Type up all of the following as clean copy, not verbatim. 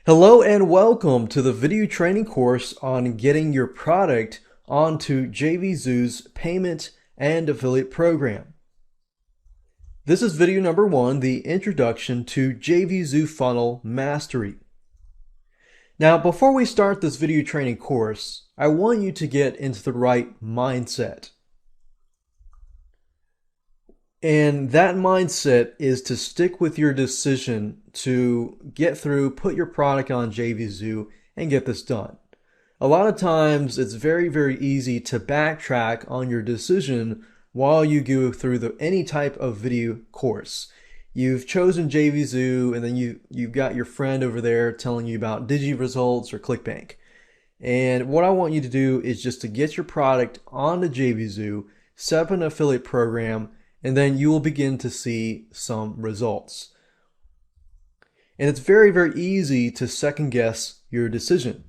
Hello and welcome to the video training course on getting your product onto Jvzoo's payment and affiliate program. This is video number 1, the introduction to Jvzoo funnel mastery. Now, before we start this video training course, I want you to get into the right mindset. And that mindset is to stick with your decision to get through, put your product on Jvzoo, and get this done. A lot of times it's very easy to backtrack on your decision while you go through any type of video course. You've chosen Jvzoo, and then you've got your friend over there telling you about Results or ClickBank. And what I want you to do is just to get your product onto Jvzoo, set up an affiliate program, and then you will begin to see some results. And it's very easy to second guess your decision.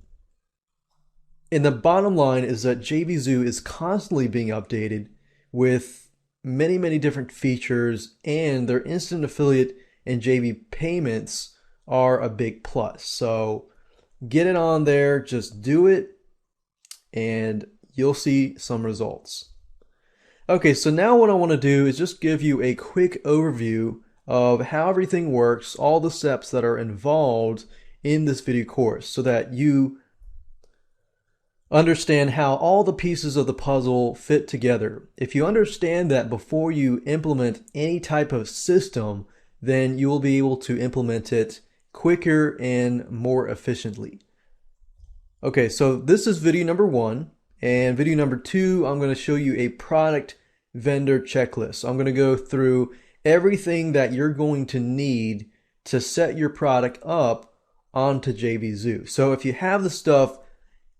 And the bottom line is that Jvzoo is constantly being updated with many different features, and their instant affiliate and JV payments are a big plus. So get it on there, just do it, and you'll see some results. Okay, so now what I want to do is just give you a quick overview of how everything works, all the steps that are involved in this video course, so that you understand how all the pieces of the puzzle fit together. If you understand that before you implement any type of system, then you will be able to implement it quicker and more efficiently. Okay, so this is video number 1, and video number 2, I'm going to show you a product vendor checklist. I'm going to go through everything that you're going to need to set your product up onto Jvzoo. So if you have the stuff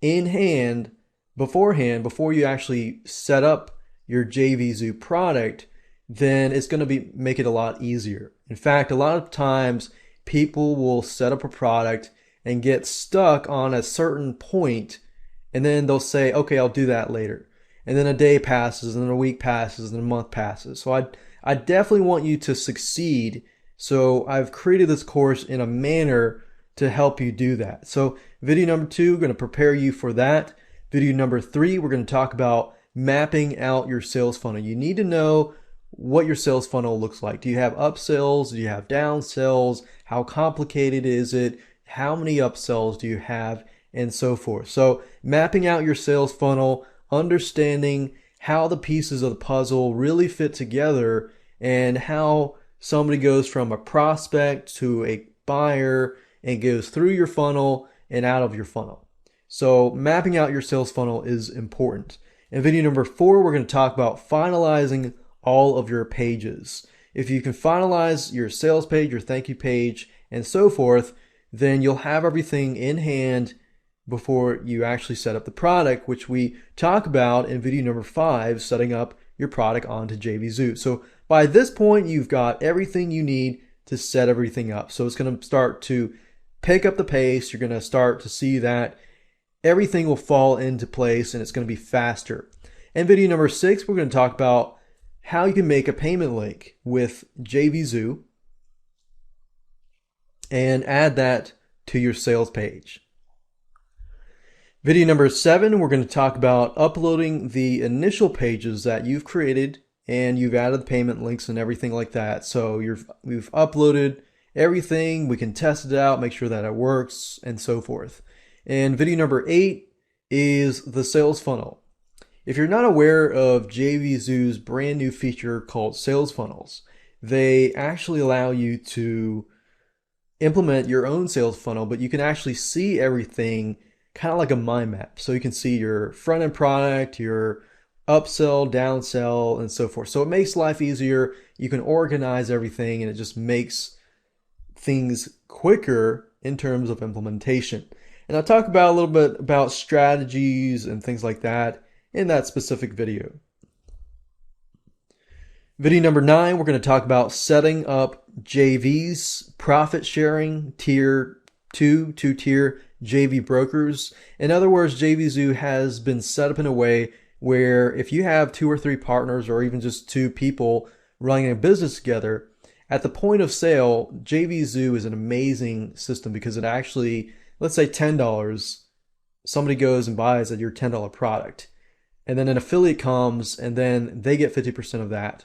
in hand beforehand, before you actually set up your Jvzoo product, then it's going to make it a lot easier. In fact, a lot of times people will set up a product and get stuck on a certain point, and then they'll say, okay, I'll do that later. And then a day passes, and then a week passes, and a month passes. So I definitely want you to succeed. So I've created this course in a manner to help you do that. So video number 2, going to prepare you for that. Video number 3, we're going to talk about mapping out your sales funnel. You need to know what your sales funnel looks like. Do you have upsells? Do you have downsells? How complicated is it? How many upsells do you have? And so forth. So mapping out your sales funnel, understanding how the pieces of the puzzle really fit together, and how somebody goes from a prospect to a buyer and goes through your funnel and out of your funnel. So mapping out your sales funnel is important. In video number 4, we're going to talk about finalizing all of your pages. If you can finalize your sales page, your thank you page, and so forth, then you'll have everything in hand before you actually set up the product, which we talk about in video number 5, setting up your product onto Jvzoo. So by this point, you've got everything you need to set everything up. So it's going to start to pick up the pace. You're going to start to see that everything will fall into place, and it's going to be faster. In video number 6, we're going to talk about how you can make a payment link with Jvzoo and add that to your sales page. Video number 7, we're going to talk about uploading the initial pages that you've created, and you've added the payment links and everything like that. So we've uploaded everything. We can test it out, make sure that it works, and so forth. And video number 8 is the sales funnel. If you're not aware of Jvzoo's brand new feature called sales funnels, they actually allow you to implement your own sales funnel, but you can actually see everything kind of like a mind map. So you can see your front end product, your upsell, downsell, and so forth. So it makes life easier. You can organize everything, and it just makes things quicker in terms of implementation. And I'll talk about a little bit about strategies and things like that in that specific video. Video number 9, we're going to talk about setting up JVs, profit sharing, tier 2, two-tier JV brokers. In other words, Jvzoo has been set up in a way where if you have 2 or 3 partners, or even just 2 people running a business together, At the point of sale, Jvzoo is an amazing system because it actually, let's say $10, somebody goes and buys your $10 product. And then an affiliate comes and then they get 50% of that.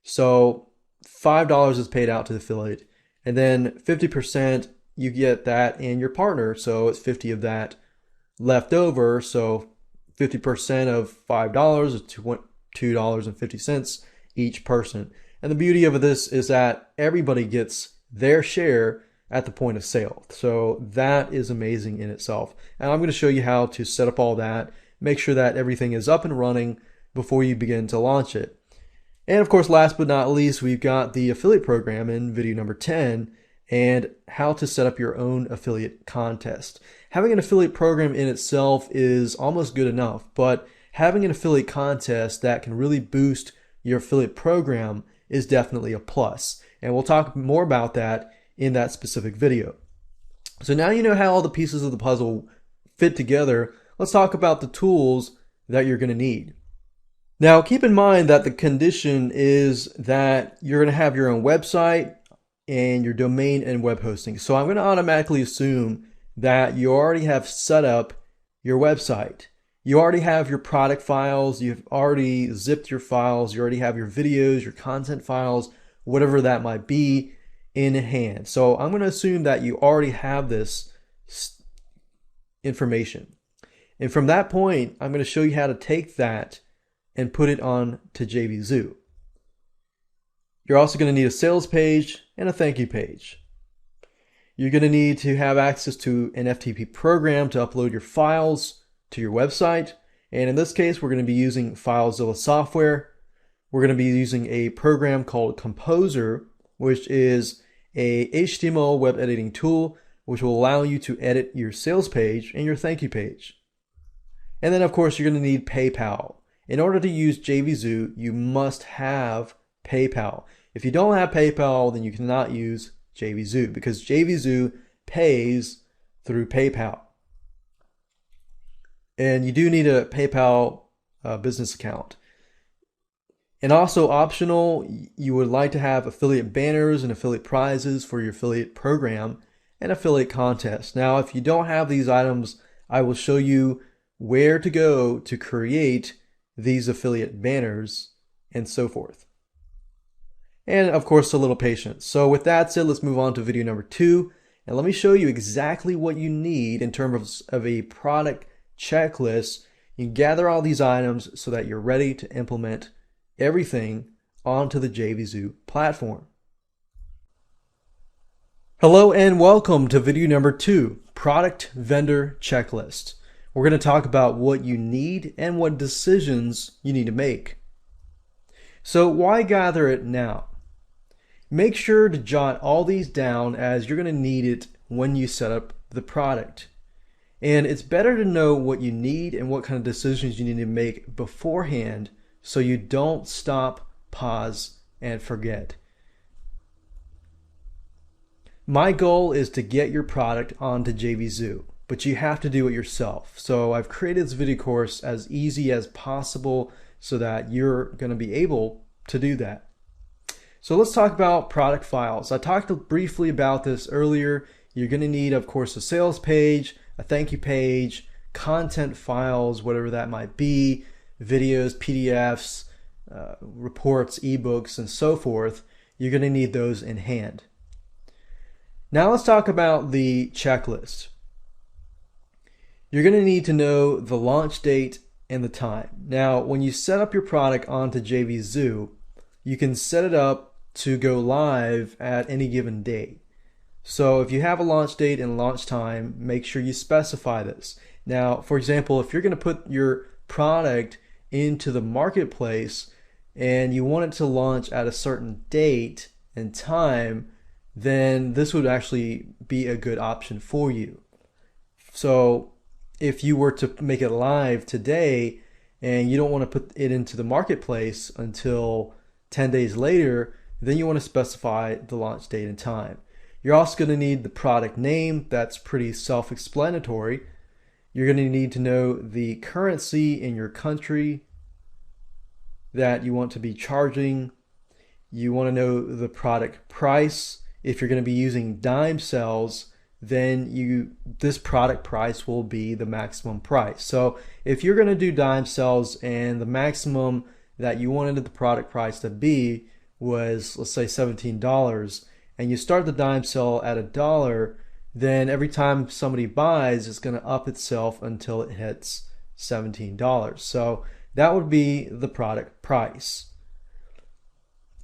So $5 is paid out to the affiliate. And then 50% you get that and your partner. So it's 50 of that left over. So 50% of $5 is $2.50 each person. And the beauty of this is that everybody gets their share at the point of sale. So that is amazing in itself. And I'm going to show you how to set up all that, make sure that everything is up and running before you begin to launch it. And of course, last but not least, we've got the affiliate program in video number 10 and how to set up your own affiliate contest. Having an affiliate program in itself is almost good enough, but having an affiliate contest that can really boost your affiliate program is definitely a plus. And we'll talk more about that in that specific video. So now you know how all the pieces of the puzzle fit together. Let's talk about the tools that you're going to need. Now keep in mind that the condition is that you're going to have your own website and your domain and web hosting. So I'm going to automatically assume that you already have set up your website. You already have your product files, you've already zipped your files, you already have your videos, your content files, whatever that might be in hand. So I'm going to assume that you already have this information. And from that point, I'm going to show you how to take that and put it on to Jvzoo. You're also going to need a sales page and a thank you page. You're going to need to have access to an FTP program to upload your files to your website. And in this case, we're going to be using FileZilla software. We're going to be using a program called Composer, which is a HTML web editing tool, which will allow you to edit your sales page and your thank you page. And then of course, you're going to need PayPal. In order to use Jvzoo, you must have PayPal. If you don't have PayPal, then you cannot use Jvzoo because Jvzoo pays through PayPal. And you do need a PayPal business account. And also optional, you would like to have affiliate banners and affiliate prizes for your affiliate program and affiliate contests. Now, if you don't have these items, I will show you where to go to create these affiliate banners and so forth. And of course, a little patience. So with that said, let's move on to video number 2. And let me show you exactly what you need in terms of a product checklist. You gather all these items so that you're ready to implement everything onto the Jvzoo platform. Hello and welcome to video number 2, Product Vendor Checklist. We're going to talk about what you need and what decisions you need to make. So why gather it now? Make sure to jot all these down as you're going to need it when you set up the product. And it's better to know what you need and what kind of decisions you need to make beforehand so you don't stop, pause, and forget. My goal is to get your product onto Jvzoo, but you have to do it yourself. So I've created this video course as easy as possible so that you're going to be able to do that. So let's talk about product files. I talked briefly about this earlier. You're going to need, of course, a sales page, a thank you page, content files, whatever that might be, videos, PDFs, reports, ebooks, and so forth. You're going to need those in hand. Now let's talk about the checklist. You're going to need to know the launch date and the time. Now, when you set up your product onto Jvzoo, you can set it up to go live at any given day. So if you have a launch date and launch time, make sure you specify this. Now, for example, if you're going to put your product into the marketplace and you want it to launch at a certain date and time, then this would actually be a good option for you. So if you were to make it live today and you don't want to put it into the marketplace until 10 days later, then you want to specify the launch date and time. You're also going to need the product name. That's pretty self-explanatory. You're going to need to know the currency in your country that you want to be charging. You want to know the product price. If you're going to be using dime sales, then this product price will be the maximum price. So if you're going to do dime sales and the maximum that you wanted the product price to be was, let's say, $17, and you start the dime sale at $1, then every time somebody buys, it's going to up itself until it hits $17. So that would be the product price.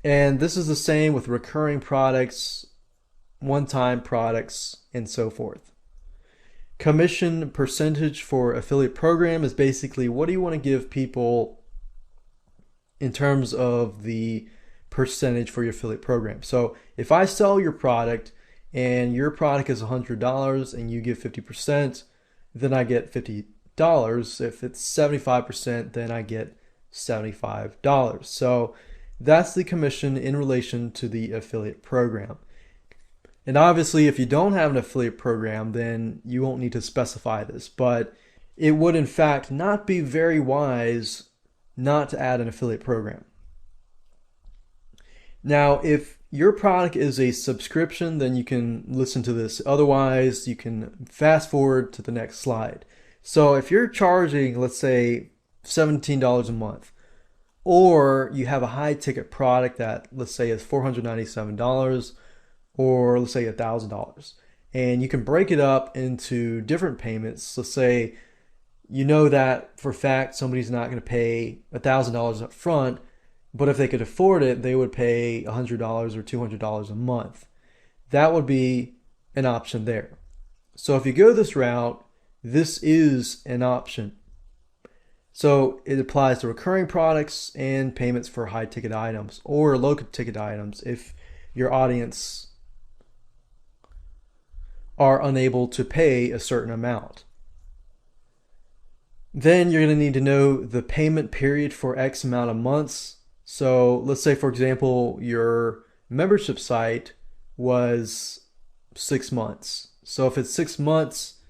And this is the same with recurring products, one-time products, and so forth. Commission percentage for affiliate program is basically what do you want to give people in terms of the percentage for your affiliate program. So if I sell your product and your product is $100 and you give 50%, then I get $50. If it's 75%, then I get $75. So that's the commission in relation to the affiliate program. And obviously, if you don't have an affiliate program, then you won't need to specify this, but it would in fact not be very wise not to add an affiliate program. Now, if your product is a subscription, then you can listen to this. Otherwise, you can fast forward to the next slide. So if you're charging, let's say, $17 a month, or you have a high ticket product that, let's say, is $497, or let's say $1,000, and you can break it up into different payments. Let's say you know that for a fact somebody's not going to pay $1,000 up front, but if they could afford it, they would pay $100 or $200 a month. That would be an option there. So if you go this route, this is an option. So it applies to recurring products and payments for high ticket items or low ticket items if your audience are unable to pay a certain amount. Then you're going to need to know the payment period for X amount of months. So let's say, for example, your membership site was 6 months. So if it's 6 months,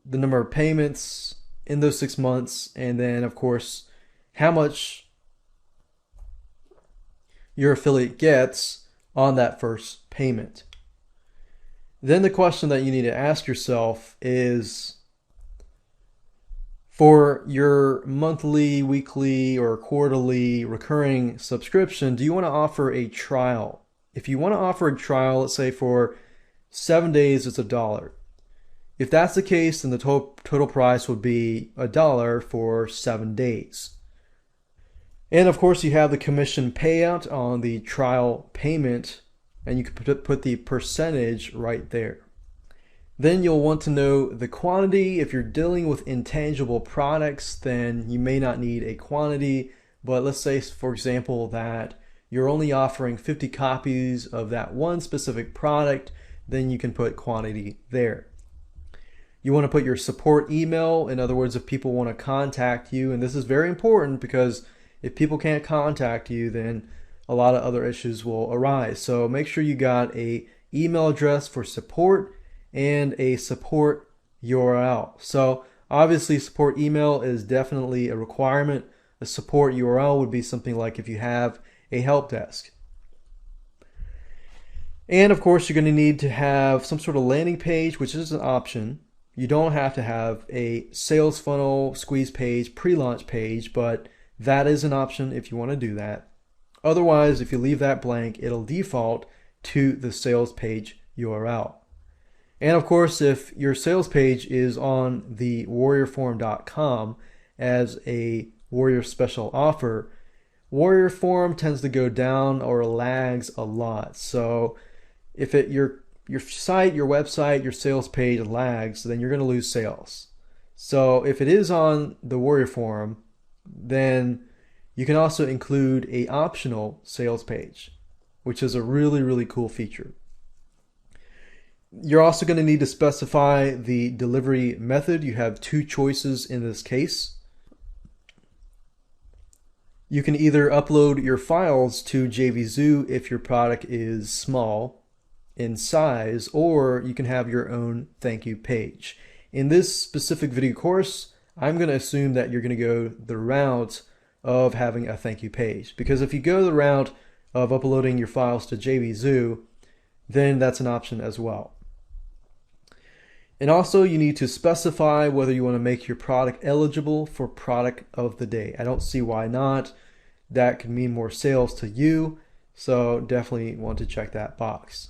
the number of payments in those 6 months, and then of course how much your affiliate gets on that first payment. Then the question that you need to ask yourself is, for your monthly, weekly, or quarterly recurring subscription, do you want to offer a trial? If you want to offer a trial, let's say for 7 days, it's $1. If that's the case, then the total price would be $1 for 7 days. And of course, you have the commission payout on the trial payment, and you can put the percentage right there. Then you'll want to know the quantity. If you're dealing with intangible products, then you may not need a quantity, but let's say, for example, that you're only offering 50 copies of that one specific product, then you can put quantity there. You want to put your support email. In other words, if people want to contact you, and this is very important because if people can't contact you, then a lot of other issues will arise. So make sure you got a email address for support and a support URL. So obviously support email is definitely a requirement. A support URL would be something like if you have a help desk. And of course, you're going to need to have some sort of landing page, which is an option. You don't have to have a sales funnel, squeeze page, pre-launch page, but that is an option if you want to do that. Otherwise, if you leave that blank, it'll default to the sales page URL. And of course, if your sales page is on the warriorforum.com as a Warrior special offer, Warrior Forum tends to go down or lags a lot. So if your site, your website, your sales page lags, then you're going to lose sales. So if it is on the Warrior Forum, then you can also include a optional sales page, which is a really, really cool feature. You're also going to need to specify the delivery method. You have two choices in this case. You can either upload your files to Jvzoo if your product is small in size, or you can have your own thank you page. In this specific video course, I'm going to assume that you're going to go the route of having a thank you page, because if you go the route of uploading your files to Jvzoo, then that's an option as well. And also you need to specify whether you want to make your product eligible for product of the day. I don't see why not. That could mean more sales to you, so definitely want to check that box.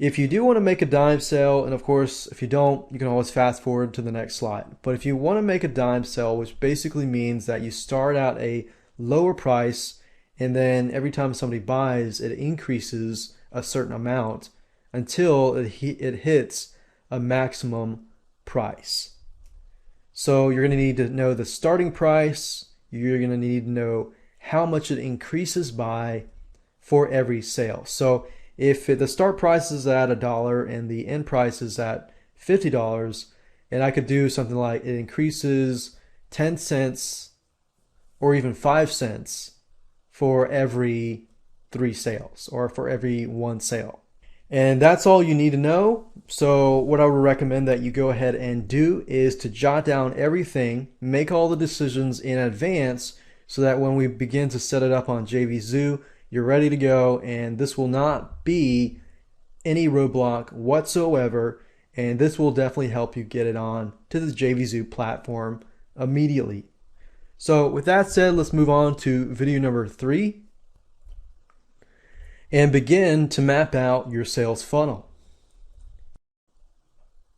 If you do want to make a dime sale, and of course if you don't, you can always fast forward to the next slide. But if you want to make a dime sale, which basically means that you start out a lower price and then every time somebody buys, it increases a certain amount until it hits a maximum price. So you're going to need to know the starting price. You're going to need to know how much it increases by for every sale. So if the start price is at $1 and the end price is at $50, and I could do something like it increases 10 cents or even 5 cents for every 3 sales or for every 1 sale. And that's all you need to know. So what I would recommend that you go ahead and do is to jot down everything, make all the decisions in advance so that when we begin to set it up on Jvzoo, you're ready to go, and this will not be any roadblock whatsoever, and this will definitely help you get it on to the Jvzoo platform immediately. So with that said, let's move on to video number 3 and begin to map out your sales funnel.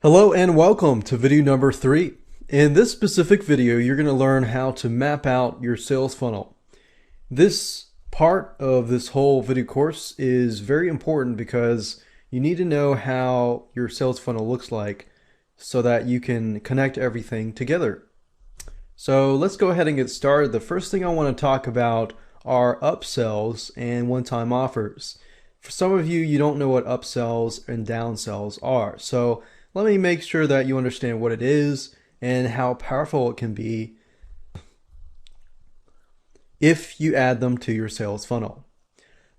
Hello and welcome to video number 3. In this specific video, you're going to learn how to map out your sales funnel. This part of this whole video course is very important because you need to know how your sales funnel looks like so that you can connect everything together. So let's go ahead and get started. The first thing I want to talk about are upsells and one-time offers. For some of you, you don't know what upsells and downsells are. So let me make sure that you understand what it is and how powerful it can be if you add them to your sales funnel.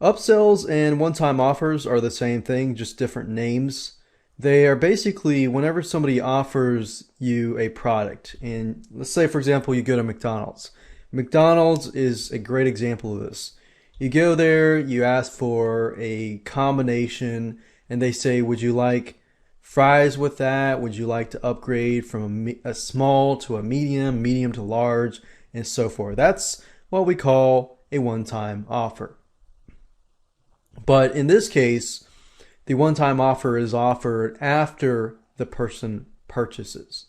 Upsells and one-time offers are the same thing, just different names. They are basically whenever somebody offers you a product, and let's say for example you go to McDonald's. McDonald's is a great example of this. You go there, you ask for a combination, and they say, would you like fries with that? Would you like to upgrade from a small to a medium, medium to large, and so forth? That's what we call a one-time offer. But in this case, the one-time offer is offered after the person purchases.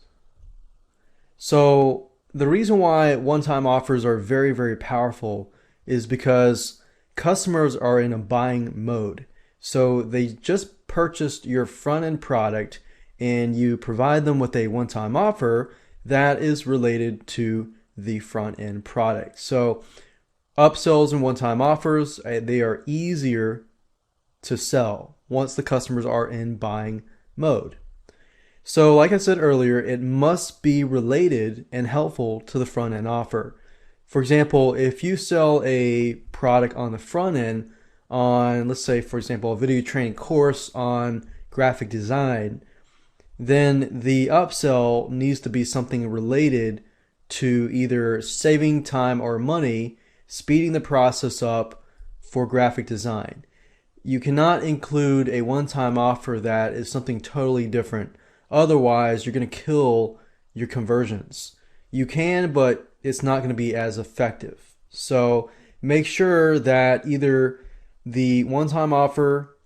So the reason why one-time offers are very, very powerful is because customers are in a buying mode. So they just purchased your front-end product and you provide them with a one-time offer that is related to the front-end product. So upsells and one-time offers, they are easier to sell once the customers are in buying mode. So like I said earlier, it must be related and helpful to the front-end offer. For example, if you sell a product on the front end on, let's say, for example, a video training course on graphic design, then the upsell needs to be something related to either saving time or money, speeding the process up for graphic design. You cannot include a one-time offer that is something totally different. Otherwise, you're going to kill your conversions. You can, but it's not going to be as effective. So make sure that either the one-time offer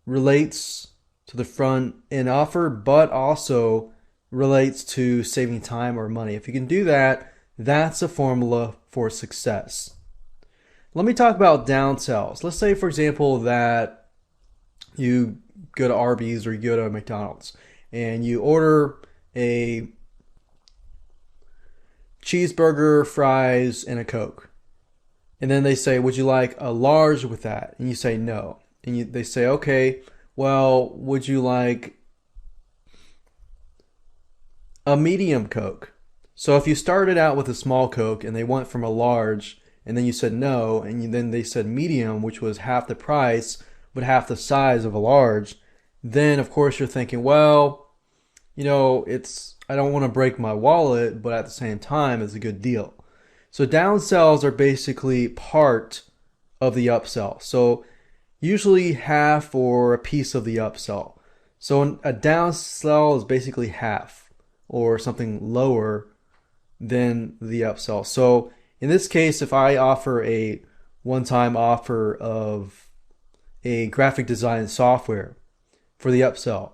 relates to the front-end offer, but also relates to saving time or money. If you can do that, that's a formula for success. Let me talk about downsells. Let's say, for example, that you go to Arby's or you go to McDonald's and you order a cheeseburger, fries, and a Coke. And then they say, would you like a large with that? And you say no. And they say, okay, well, would you like a medium Coke? So if you started out with a small Coke and they went from a large and then you said no, and then they said medium, which was half the price but half the size of a large, then of course you're thinking, well, you know, I don't want to break my wallet, but at the same time it's a good deal. So downsells are basically part of the upsell. So usually half or a piece of the upsell. So a downsell is basically half or something lower than the upsell. So in this case, if I offer a one-time offer of a graphic design software for the upsell,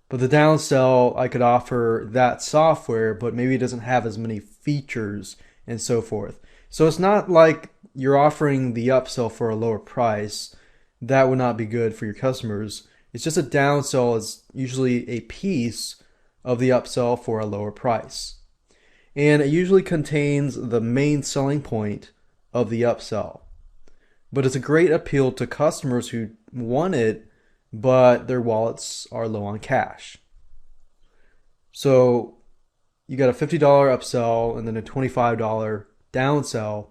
but the downsell, I could offer that software, but maybe it doesn't have as many features and so forth. So it's not like you're offering the upsell for a lower price. That would not be good for your customers. It's just a downsell is usually a piece of the upsell for a lower price. And it usually contains the main selling point of the upsell. But it's a great appeal to customers who want it, but their wallets are low on cash. So you got a $50 upsell and then a $25 downsell.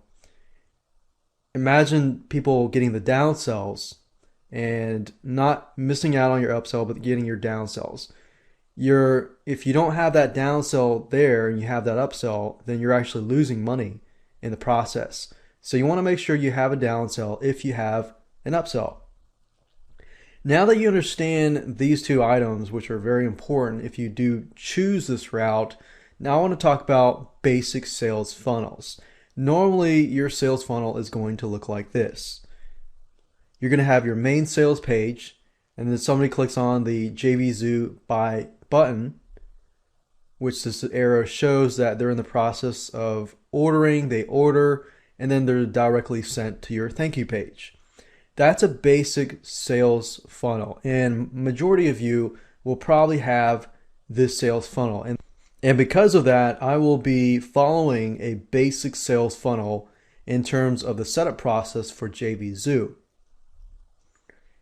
Imagine people getting the downsells and not missing out on your upsell, but getting your downsells. If you don't have that downsell there and you have that upsell, then you're actually losing money in the process. So you want to make sure you have a downsell if you have an upsell. Now that you understand these two items, which are very important if you do choose this route, now I want to talk about basic sales funnels. Normally, your sales funnel is going to look like this. You're going to have your main sales page, and then somebody clicks on the Jvzoo buy button, which this arrow shows that they're in the process of ordering. They order, and then they're directly sent to your thank you page. That's a basic sales funnel, and majority of you will probably have this sales funnel. And because of that, I will be following a basic sales funnel in terms of the setup process for Jvzoo.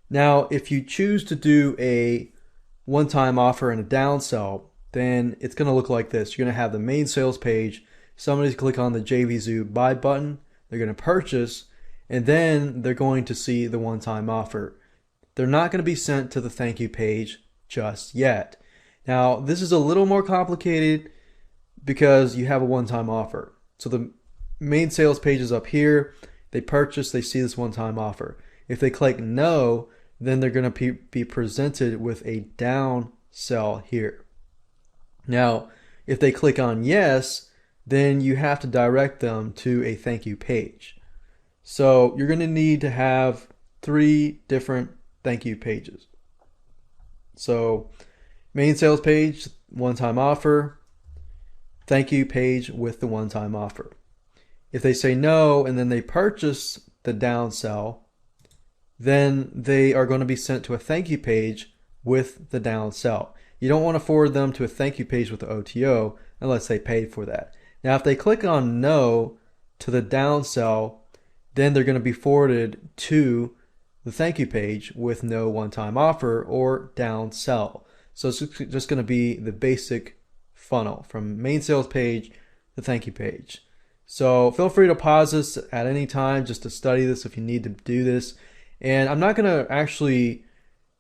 Now, if you choose to do a one-time offer and a downsell, then it's going to look like this. You're going to have the main sales page. Somebody's click on the Jvzoo buy button. They're going to purchase, and then they're going to see the one-time offer. They're not going to be sent to the thank you page just yet. Now, this is a little more complicated because you have a one-time offer. So the main sales page is up here. They purchase, they see this one-time offer. If they click no, then they're going to be presented with a down sell here. Now, if they click on yes, then you have to direct them to a thank you page. So you're going to need to have 3 different thank you pages. So main sales page, one-time offer, thank you page with the one-time offer. If they say no and then they purchase the down sell, then they are going to be sent to a thank you page with the down sell. You don't want to forward them to a thank you page with the OTO unless they paid for that. Now, if they click on no to the down sell, then they're going to be forwarded to the thank you page with no one-time offer or down sell. So it's just going to be the basic funnel from main sales page to thank you page. So feel free to pause this at any time just to study this if you need to do this. And I'm not going to actually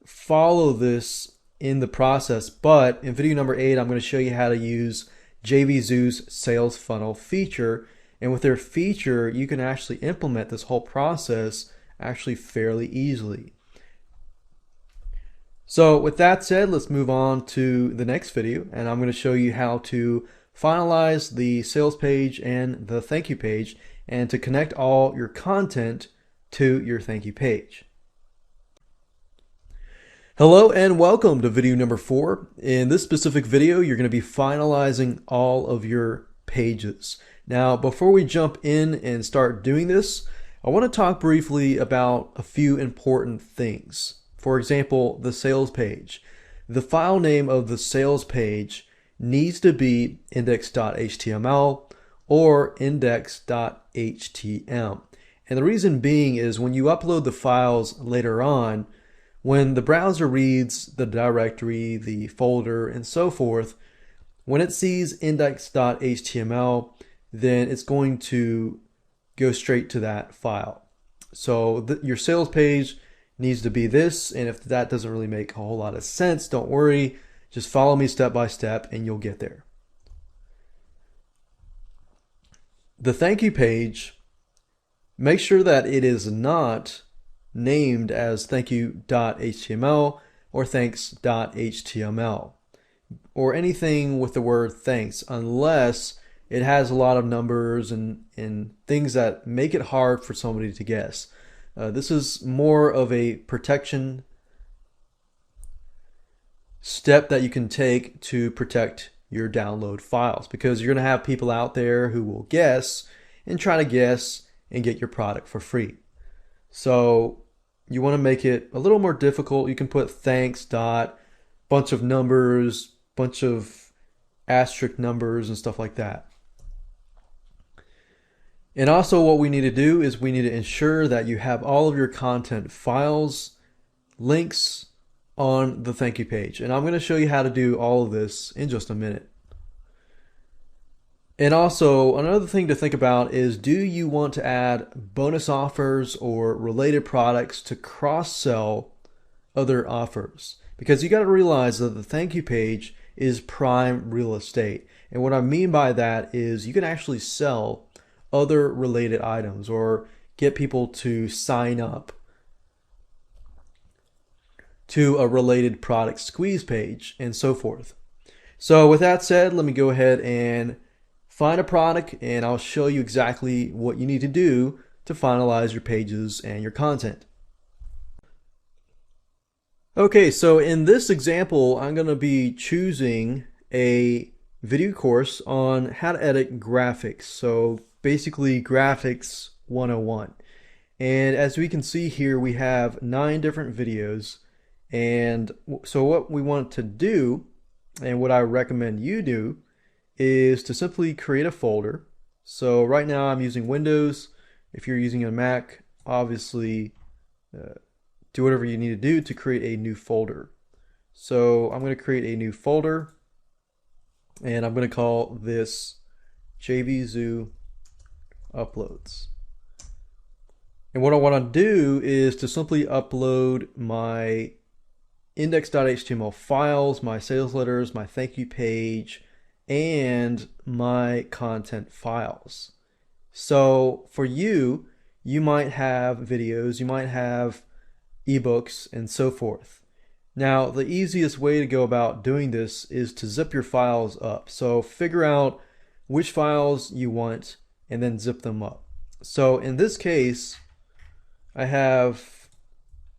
follow this in the process, but in video number 8, I'm going to show you how to use Jvzoo's sales funnel feature. And with their feature, you can actually implement this whole process actually fairly easily. So with that said, let's move on to the next video, and I'm going to show you how to finalize the sales page and the thank you page and to connect all your content to your thank you page. Hello and welcome to video number 4. In this specific video, you're going to be finalizing all of your pages. Now, before we jump in and start doing this, I want to talk briefly about a few important things. For example, the sales page. The file name of the sales page needs to be index.html or index.htm. And the reason being is when you upload the files later on, when the browser reads the directory, the folder, and so forth, when it sees index.html, then it's going to go straight to that file. So your sales page needs to be this, and if that doesn't really make a whole lot of sense, don't worry. Just follow me step by step and you'll get there. The thank you page Make sure that it is not named as thankyou.html or thanks.html or anything with the word thanks, unless it has a lot of numbers and things that make it hard for somebody to guess. This is more of a protection step that you can take to protect your download files, because you're going to have people out there who will guess and try to guess and get your product for free. So you want to make it a little more difficult. You can put thanks dot, bunch of numbers, bunch of asterisk numbers and stuff like that. And also what we need to do is we need to ensure that you have all of your content files, links on the thank you page. And I'm going to show you how to do all of this in just a minute. And also, another thing to think about is, do you want to add bonus offers or related products to cross-sell other offers? Because you got to realize that the thank you page is prime real estate. And what I mean by that is you can actually sell other related items or get people to sign up to a related product squeeze page and so forth. So with that said, let me go ahead and find a product and I'll show you exactly what you need to do to finalize your pages and your content. Okay, so in this example, I'm going to be choosing a video course on how to edit graphics. So basically graphics 101. And as we can see here, we have 9 different videos. And so what we want to do, and what I recommend you do, is to simply create a folder. So right now I'm using Windows. If you're using a Mac, obviously do whatever you need to do to create a new folder. So I'm going to create a new folder and I'm going to call this Jvzoo uploads. And what I want to do is to simply upload my index.html files, my sales letters, my thank you page, and my content files. So for you, you might have videos, you might have ebooks, and so forth. Now, the easiest way to go about doing this is to zip your files up. So figure out which files you want and then zip them up. So in this case, I have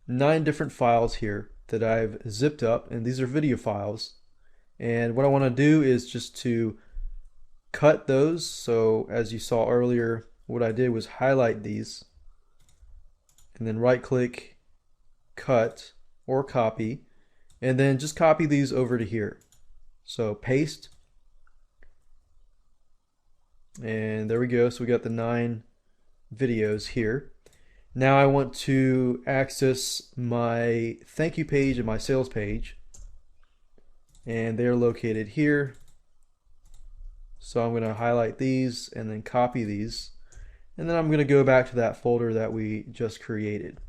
9 different files here that I've zipped up, and these are video files. And what I want to do is just to cut those. So as you saw earlier, what I did was highlight these and then right click, cut or copy, and then just copy these over to here. So paste, and there we go. So we got the 9 videos here. Now I want to access my thank you page and my sales page, and they're located here. So I'm going to highlight these and then copy these, and then I'm going to go back to that folder that we just created,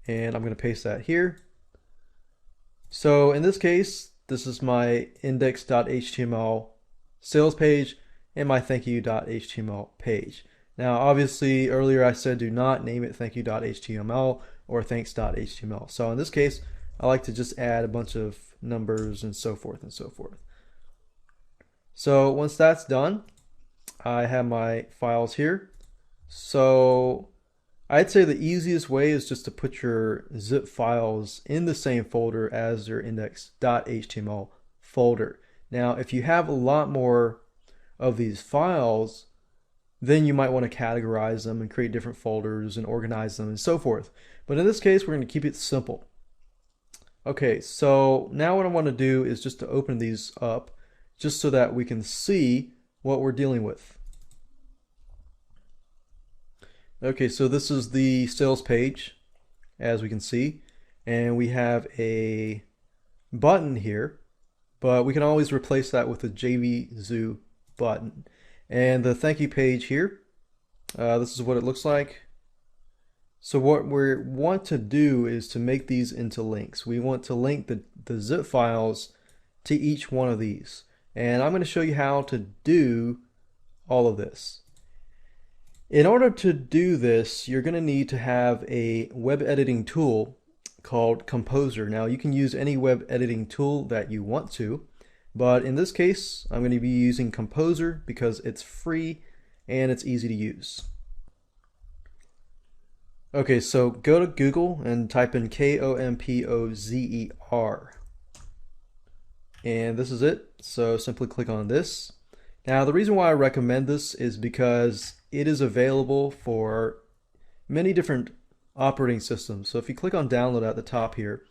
and I'm going to paste that here. So in this case, this is my index.html sales page and my thankyou.html page. Now obviously earlier I said do not name it thankyou.html or thanks.html. So in this case, I like to just add a bunch of numbers and so forth and so forth. So once that's done, I have my files here. So I'd say the easiest way is just to put your zip files in the same folder as your index.html folder. Now if you have a lot more of these files, then you might want to categorize them and create different folders and organize them and so forth. But in this case, we're going to keep it simple. Okay, so now what I want to do is just to open these up just so that we can see what we're dealing with. Okay, so this is the sales page, as we can see, and we have a button here, but we can always replace that with a Jvzoo button. And the thank you page here, this is what it looks like. So what we want to do is to make these into links. We want to link the zip files to each one of these. And I'm going to show you how to do all of this. In order to do this, you're going to need to have a web editing tool called Composer. Now, you can use any web editing tool that you want to, but in this case, I'm going to be using Composer because it's free and it's easy to use. Okay, so go to Google and type in Kompozer. And this is it. So simply click on this. Now, the reason why I recommend this is because it is available for many different operating systems. So if you click on download at the top here,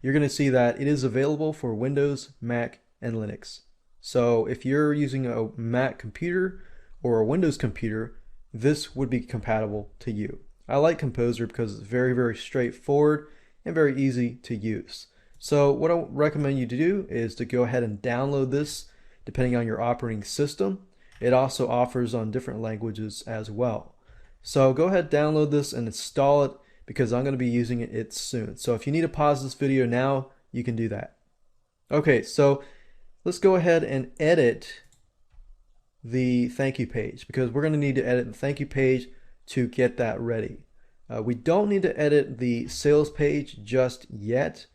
you're going to see that it is available for Windows, Mac, and Linux. So if you're using a Mac computer or a Windows computer, this would be compatible to you. I like Composer because it's very, very straightforward and very easy to use. So what I recommend you to do is to go ahead and download this depending on your operating system. It also offers on different languages as well. So go ahead, download this and install it because I'm going to be using it soon. So if you need to pause this video now, you can do that. Okay, so let's go ahead and edit the thank you page because we're going to need to edit the thank you page to get that ready. We don't need to edit the sales page just yet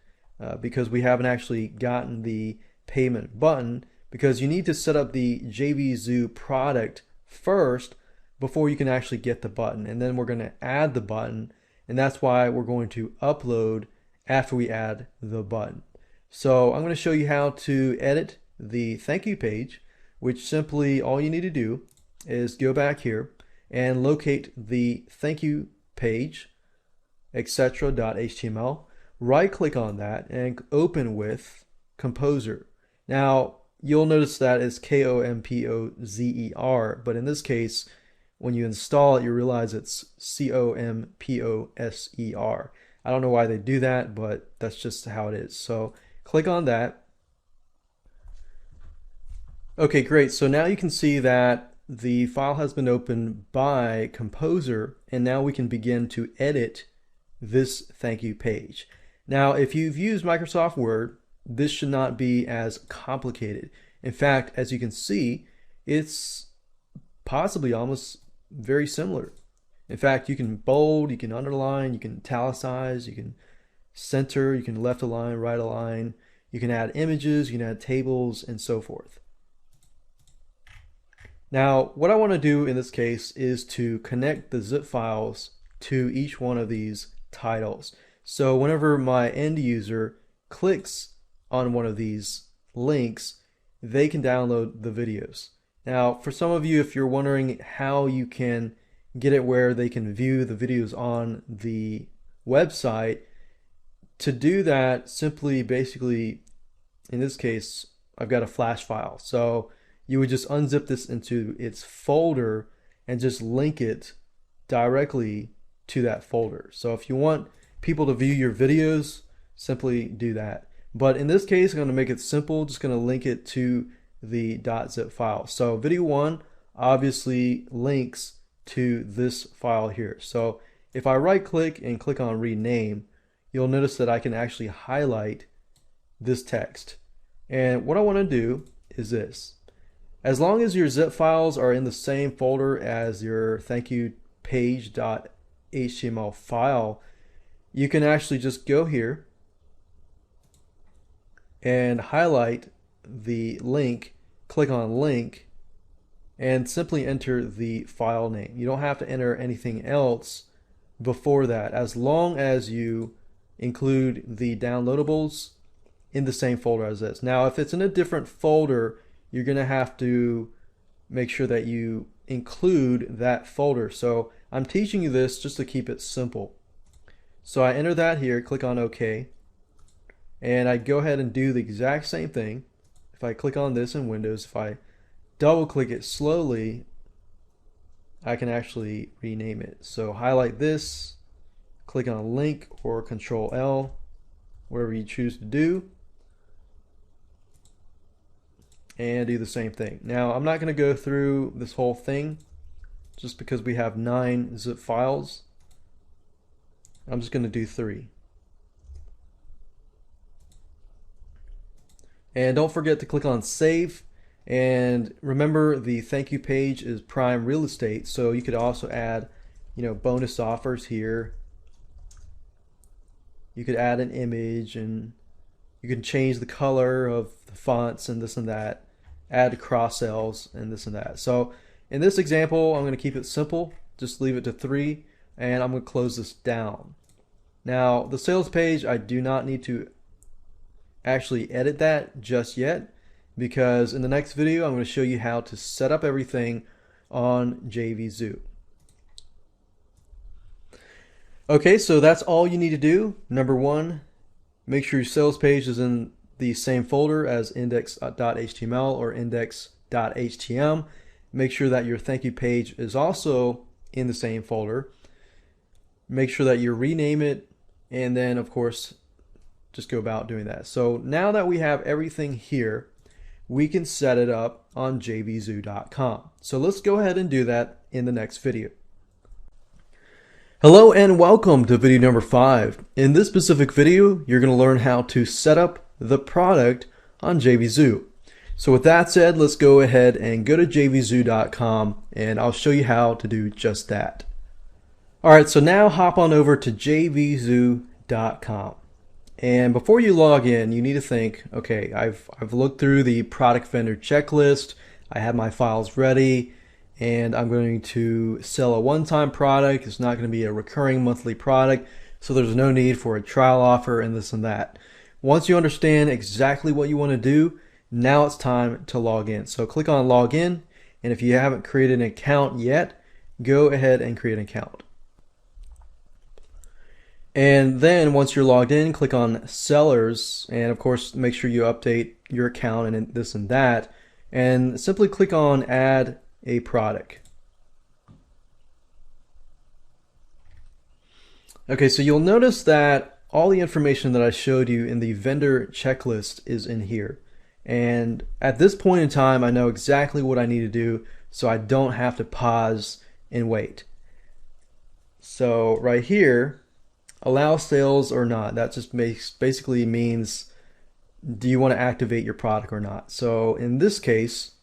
because we haven't actually gotten the payment button, because you need to set up the Jvzoo product first before you can actually get the button, and then we're going to add the button, and that's why we're going to upload after we add the button. So I'm going to show you how to edit the thank you page, which simply all you need to do is go back here and locate the thank you page, etc.html, right click on that and open with Composer. Now you'll notice that it's Kompozer, but in this case, when you install it, you realize it's Composer. I don't know why they do that, but that's just how it is. So click on that. Okay, great. So now you can see that the file has been opened by Composer, and now we can begin to edit this thank you page. Now, if you've used Microsoft Word, this should not be as complicated. In fact, as you can see, it's possibly almost very similar. In fact, you can bold, you can underline, you can italicize, you can center, you can left align, right align, you can add images, you can add tables, and so forth. Now, what I want to do in this case is to connect the zip files to each one of these titles. So whenever my end user clicks on one of these links, they can download the videos. Now, for some of you, if you're wondering how you can get it where they can view the videos on the website, to do that, simply basically, in this case, I've got a flash file. So you would just unzip this into its folder and just link it directly to that folder. So if you want people to view your videos, simply do that. But in this case, I'm going to make it simple, just going to link it to the .zip file. So video 1 obviously links to this file here. So if I right click and click on rename, you'll notice that I can actually highlight this text. And what I want to do is this. As long as your zip files are in the same folder as your thank you page.html file, you can actually just go here and highlight the link, click on link, and simply enter the file name. You don't have to enter anything else before that, as long as you include the downloadables in the same folder as this. Now, if it's in a different folder, you're going to have to make sure that you include that folder. So I'm teaching you this just to keep it simple. So I enter that here, click on OK, and I go ahead and do the exact same thing. If I click on this in Windows, if I double click it slowly, I can actually rename it. So highlight this, click on link or Control L, whatever you choose to do, and do the same thing. Now, I'm not going to go through this whole thing just because we have 9 zip files. I'm just going to do 3. And don't forget to click on save And remember, the thank you page is prime real estate, so you could also add, bonus offers here. You could add an image, and you can change the color of the fonts and this and that, add cross sells and this and that. So in this example, I'm going to keep it simple, just leave it to 3, and I'm going to close this down. Now, the sales page, I do not need to actually edit that just yet, because in the next video, I'm going to show you how to set up everything on Jvzoo. Okay, so that's all you need to do. Number 1, make sure your sales page is in the same folder as index.html or index.htm. Make sure that your thank you page is also in the same folder. Make sure that you rename it, and then of course just go about doing that. So now that we have everything here, we can set it up on jvzoo.com. So let's go ahead and do that in the next video. Hello and welcome to video number 5. In this specific video, you're going to learn how to set up the product on Jvzoo. So with that said, let's go ahead and go to jvzoo.com and I'll show you how to do just that. Alright, so now hop on over to jvzoo.com. And before you log in, you need to think, okay, I've looked through the product vendor checklist, I have my files ready, and I'm going to sell a one-time product. It's not going to be a recurring monthly product, so there's no need for a trial offer and this and that. Once you understand exactly what you want to do, now it's time to log in. So click on log in, and if you haven't created an account yet, go ahead and create an account. And then once you're logged in, click on sellers, and of course make sure you update your account and this and that, and simply click on add a product. Okay, so you'll notice that all the information that I showed you in the vendor checklist is in here. And at this point in time, I know exactly what I need to do, so I don't have to pause and wait. So right here, allow sales or not. That just basically means, do you want to activate your product or not? So in this case,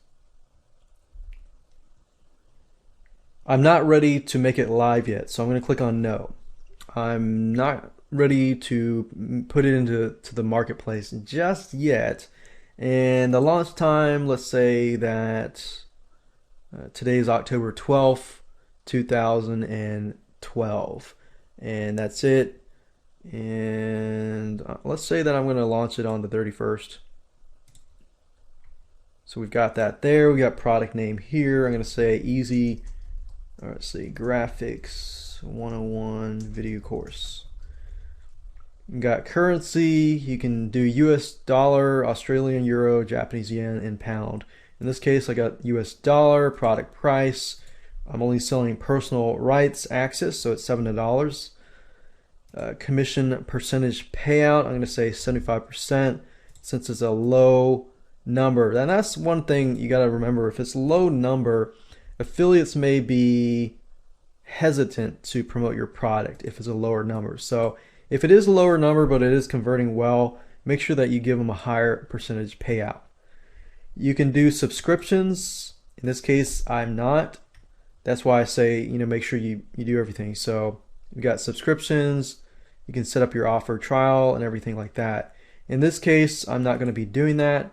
I'm not ready to make it live yet, so I'm going to click on no. I'm not ready to put it into the marketplace just yet. And the launch time, let's say that today is October 12th, 2012. And that's it. And let's say that I'm going to launch it on the 31st. So we've got that there. We got product name here. I'm going to say easy, let's see, graphics 101 video course. You got currency. You can do US dollar, Australian euro, Japanese yen, and pound. In this case, I got US dollar. Product price, I'm only selling personal rights access, so it's $7. Commission percentage payout, I'm going to say 75%, since it's a low number. And that's one thing you got to remember. If it's low number, affiliates may be hesitant to promote your product if it's a lower number. So if it is a lower number but it is converting well, make sure that you give them a higher percentage payout. You can do subscriptions. In this case, I'm not. That's why I say, make sure you do everything. So you got subscriptions, you can set up your offer trial and everything like that. In this case, I'm not going to be doing that,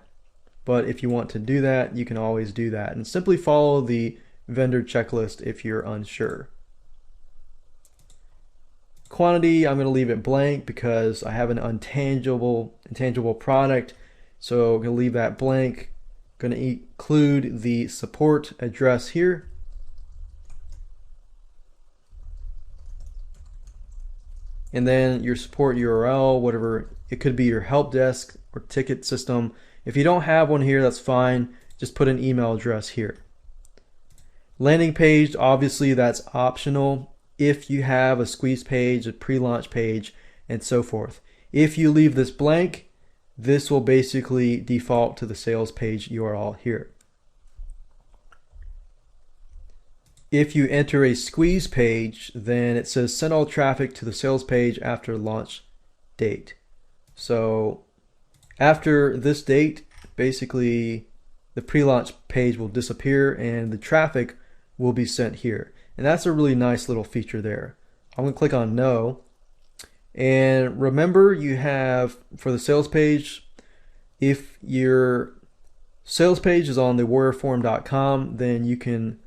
but if you want to do that, you can always do that. And simply follow the vendor checklist if you're unsure. Quantity, I'm going to leave it blank because I have an intangible product. So I'm going to leave that blank. I'm going to include the support address here. And then your support URL, whatever, it could be your help desk or ticket system. If you don't have one here, that's fine. Just put an email address here. Landing page, obviously that's optional if you have a squeeze page, a pre-launch page, and so forth. If you leave this blank, this will basically default to the sales page URL here. If you enter a squeeze page, then it says send all traffic to the sales page after launch date. So after this date, basically the pre-launch page will disappear and the traffic will be sent here. And that's a really nice little feature there. I'm going to click on no. And remember, you have, for the sales page, if your sales page is on the warriorforum.com, then you can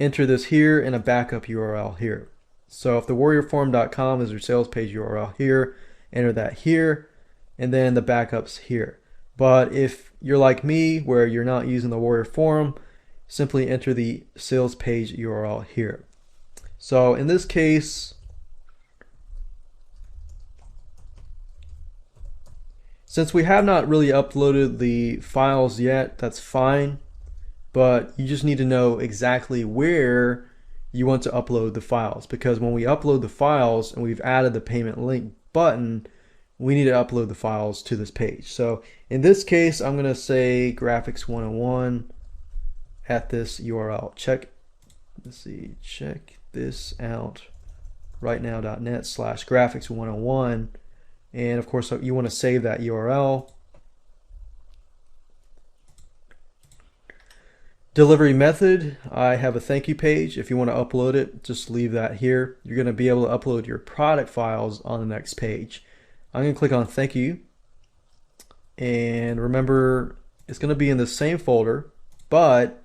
enter this here in a backup URL here. So if the warriorforum.com is your sales page URL here, enter that here, and then the backups here. But if you're like me, where you're not using the Warrior Forum, simply enter the sales page URL here. So in this case, since we have not really uploaded the files yet, that's fine, but you just need to know exactly where you want to upload the files, because when we upload the files and we've added the payment link button, we need to upload the files to this page. So in this case, I'm going to say graphics 101 at this URL. Check this out right now.net/graphics 101. And of course, you want to save that URL. Delivery method, I have a thank you page. If you want to upload it, just leave that here. You're going to be able to upload your product files on the next page. I'm going to click on thank you. And remember, it's going to be in the same folder, but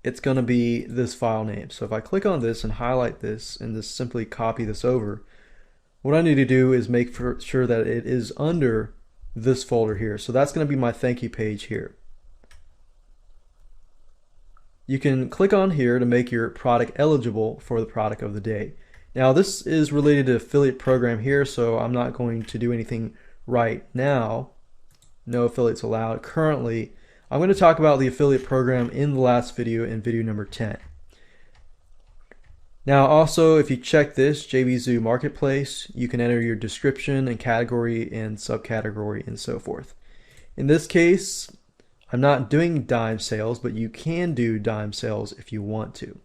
it's going to be this file name. So if I click on this and highlight this and just simply copy this over, what I need to do is make sure that it is under this folder here. So that's going to be my thank you page here. You can click on here to make your product eligible for the product of the day. Now this is related to affiliate program here, so I'm not going to do anything right now. No affiliates allowed currently. I'm going to talk about the affiliate program in the last video, in video number 10. Now also, if you check this Jvzoo marketplace, you can enter your description and category and subcategory and so forth. In this case, I'm not doing dime sales, but you can do dime sales if you want to.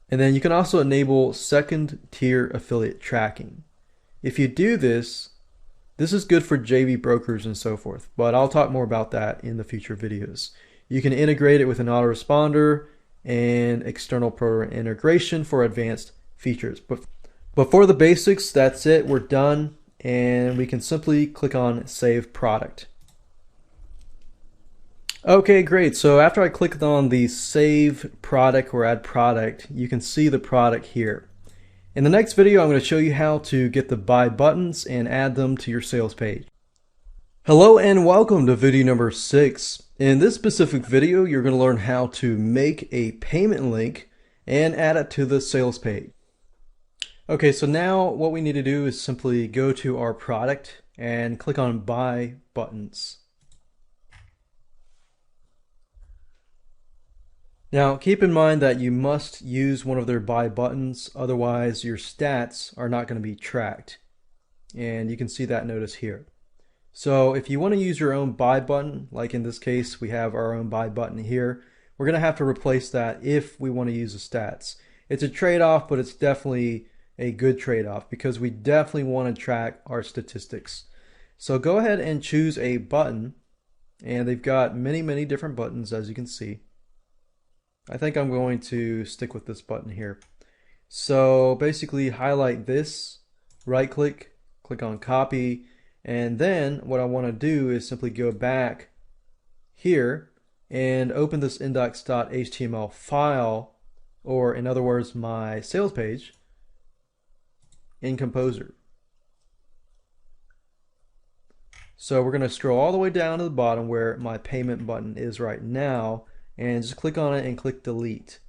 And then you can also enable second tier affiliate tracking. If you do this, this is good for JV brokers and so forth, but I'll talk more about that in the future videos. You can integrate it with an autoresponder and external program integration for advanced features. But for the basics, that's it. We're done. And we can simply click on Save Product. Okay, great. So after I clicked on the Save Product or Add Product, you can see the product here. In the next video, I'm going to show you how to get the buy buttons and add them to your sales page. Hello and welcome to video number 6. In this specific video, you're going to learn how to make a payment link and add it to the sales page. Okay, so now what we need to do is simply go to our product and click on Buy Buttons. Now keep in mind that you must use one of their buy buttons, otherwise your stats are not going to be tracked. And you can see that notice here. So if you want to use your own buy button, like in this case we have our own buy button here, we're going to have to replace that if we want to use the stats. It's a trade-off, but it's definitely a good trade-off because we definitely want to track our statistics. So go ahead and choose a button, and they've got many different buttons, as you can see. I think I'm going to stick with this button here. So basically highlight this, right click, click on copy, and then what I want to do is simply go back here and open this index.html file, or in other words my sales page, in Composer. So we're going to scroll all the way down to the bottom where my payment button is right now, and just click on it and click delete.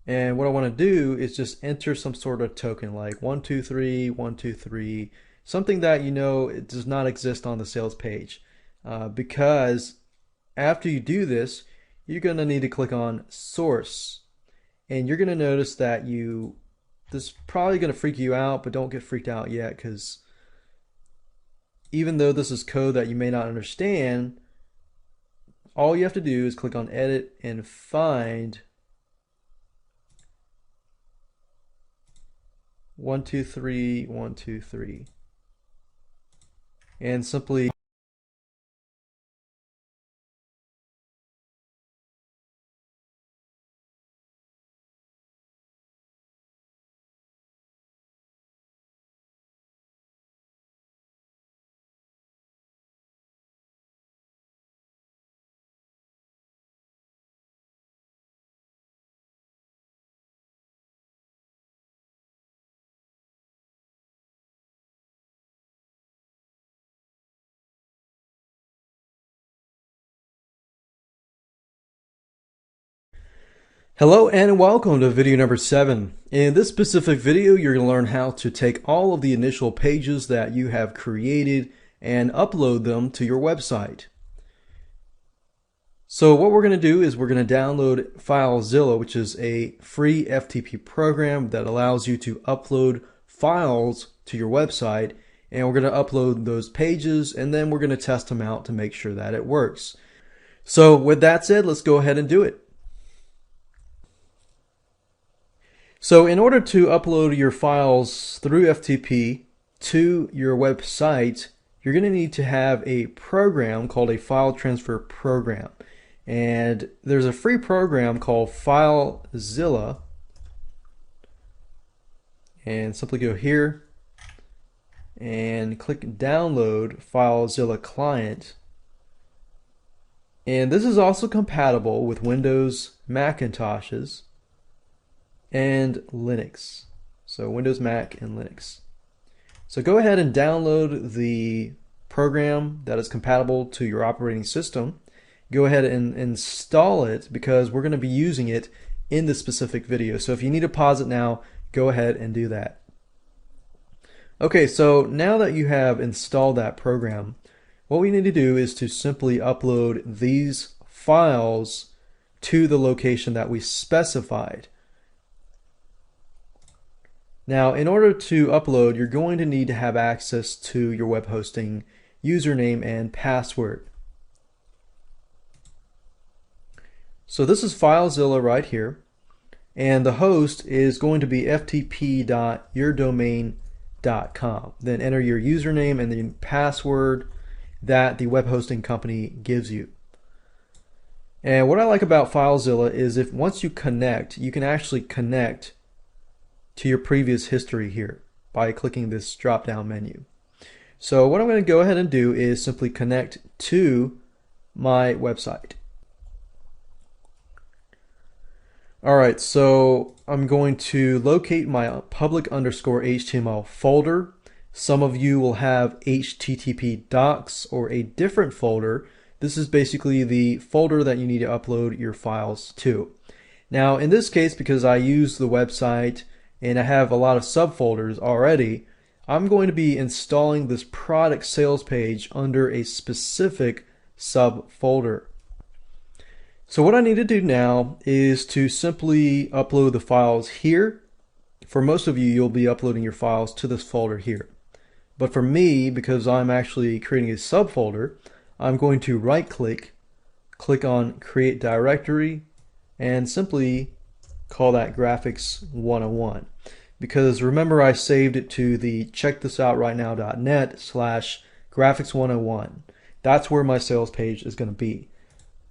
And what I want to do is just enter some sort of token like 123 123, something that you know it does not exist on the sales page, because after you do this, you're going to need to click on source, and you're going to notice that this is probably going to freak you out, but don't get freaked out yet, because even though this is code that you may not understand, all you have to do is click on edit and find 123 123 and simply Hello and welcome to video number 7. In this specific video, you're going to learn how to take all of the initial pages that you have created and upload them to your website. So what we're going to do is we're going to download FileZilla, which is a free FTP program that allows you to upload files to your website, and we're going to upload those pages and then we're going to test them out to make sure that it works. So with that said, let's go ahead and do it. So in order to upload your files through FTP to your website, you're going to need to have a program called a file transfer program. And there's a free program called FileZilla. And simply go here and click download FileZilla client. And this is also compatible with Windows Macintoshes and Linux. So Windows, Mac, and Linux. So go ahead and download the program that is compatible to your operating system. Go ahead and install it because we're going to be using it in this specific video. So if you need to pause it now, go ahead and do that. Okay, so now that you have installed that program, what we need to do is to simply upload these files to the location that we specified. Now, in order to upload, you're going to need to have access to your web hosting username and password. So this is FileZilla right here, and the host is going to be ftp.yourdomain.com. Then enter your username and the password that the web hosting company gives you. And what I like about FileZilla is if once you connect, you can actually connect to your previous history here by clicking this drop down menu. So what I'm going to go ahead and do is simply connect to my website. Alright, so I'm going to locate my public_HTML folder. Some of you will have HTTP docs or a different folder. This is basically the folder that you need to upload your files to. Now in this case, because I use the website and I have a lot of subfolders already, I'm going to be installing this product sales page under a specific subfolder. So what I need to do now is to simply upload the files here. For most of you, you'll be uploading your files to this folder here. But for me, because I'm actually creating a subfolder, I'm going to right click on Create Directory, and simply call that Graphics 101. Because remember, I saved it to the checkthisoutRightNow.net/graphics101. That's where my sales page is going to be.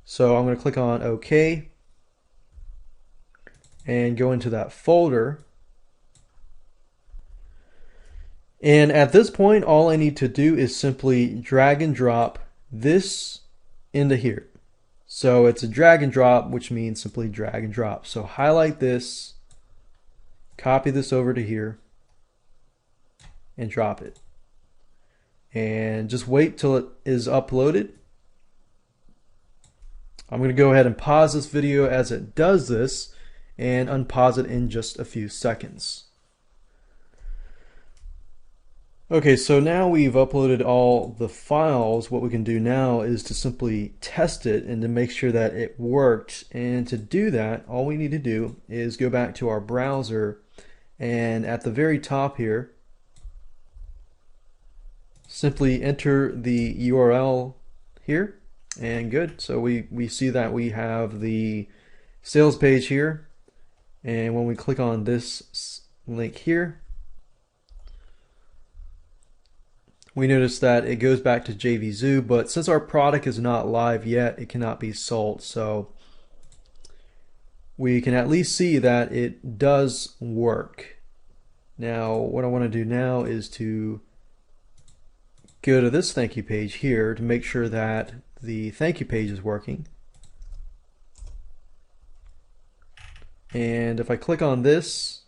So I'm going to click on OK and go into that folder. And at this point, all I need to do is simply drag and drop this into here. So it's a drag and drop, which means simply drag and drop. So highlight this, copy this over to here, and drop it. And just wait till it is uploaded. I'm going to go ahead and pause this video as it does this and unpause it in just a few seconds. Okay, so now we've uploaded all the files. What we can do now is to simply test it and to make sure that it worked. And to do that, all we need to do is go back to our browser, and at the very top here, simply enter the URL here, and good. So we see that we have the sales page here, and when we click on this link here, we notice that it goes back to Jvzoo, but since our product is not live yet, it cannot be sold. So we can at least see that it does work. Now, what I want to do now is to go to this thank you page here to make sure that the thank you page is working. And if I click on this,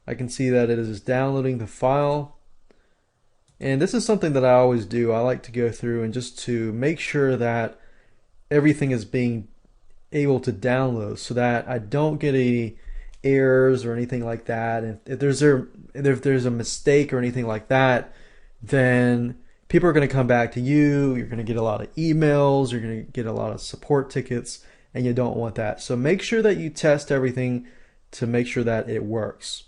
I can see that it is downloading the file. And this is something that I always do. I like to go through and just to make sure that everything is being able to download so that I don't get any errors or anything like that. And if there's a mistake or anything like that, then people are going to come back to you. You're going to get a lot of emails. You're going to get a lot of support tickets, and you don't want that. So make sure that you test everything to make sure that it works.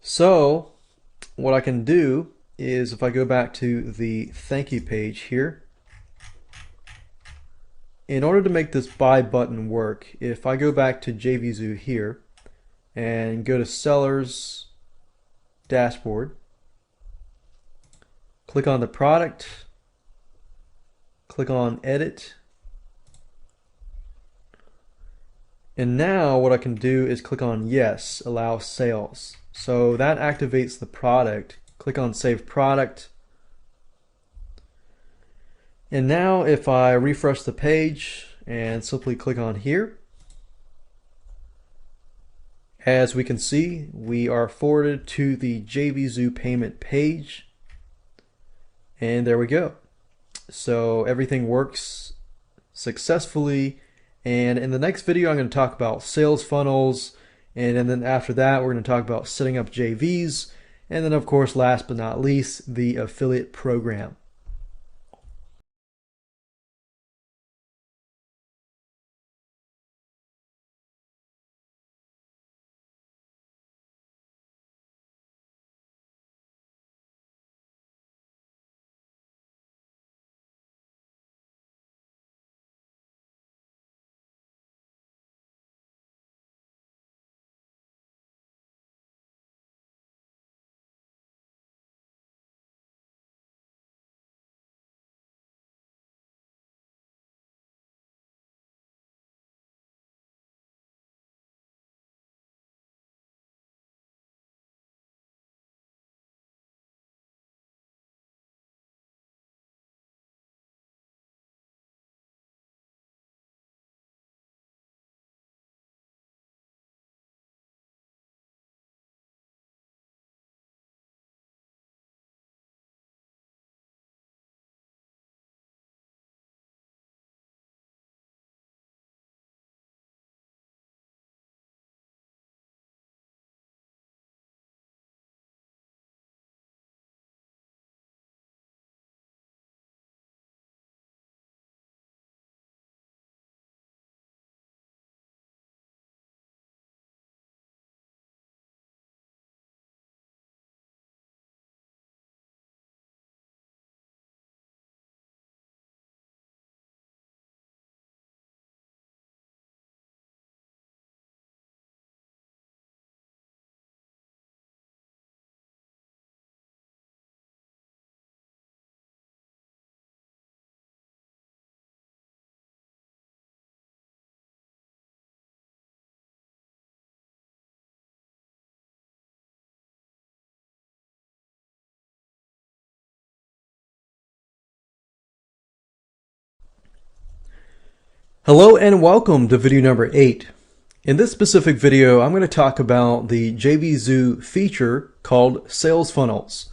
So what I can do is, if I go back to the thank you page here, in order to make this buy button work, if I go back to Jvzoo here and go to sellers dashboard, click on the product, click on edit, and now what I can do is click on yes, allow sales. So that activates the product. Click on save product. And now if I refresh the page and simply click on here, as we can see, we are forwarded to the Jvzoo payment page. And there we go. So everything works successfully. And in the next video, I'm going to talk about sales funnels. And then after that, we're going to talk about setting up JVs. And then, of course, last but not least, the affiliate program. Hello and welcome to video number 8. In this specific video, I'm going to talk about the Jvzoo feature called Sales Funnels.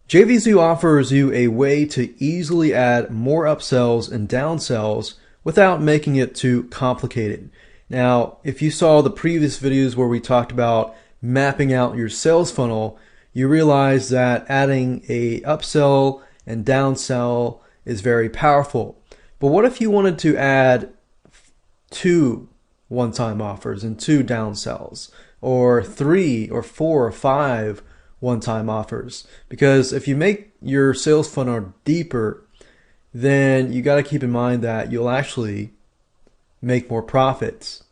Jvzoo offers you a way to easily add more upsells and downsells without making it too complicated. Now, if you saw the previous videos where we talked about mapping out your sales funnel, you realize that adding a upsell and downsell is very powerful. But what if you wanted to add 2 one-time offers and 2 downsells, or 3 or 4 or 5 one-time offers? Because if you make your sales funnel deeper, then you got to keep in mind that you'll actually make more profits.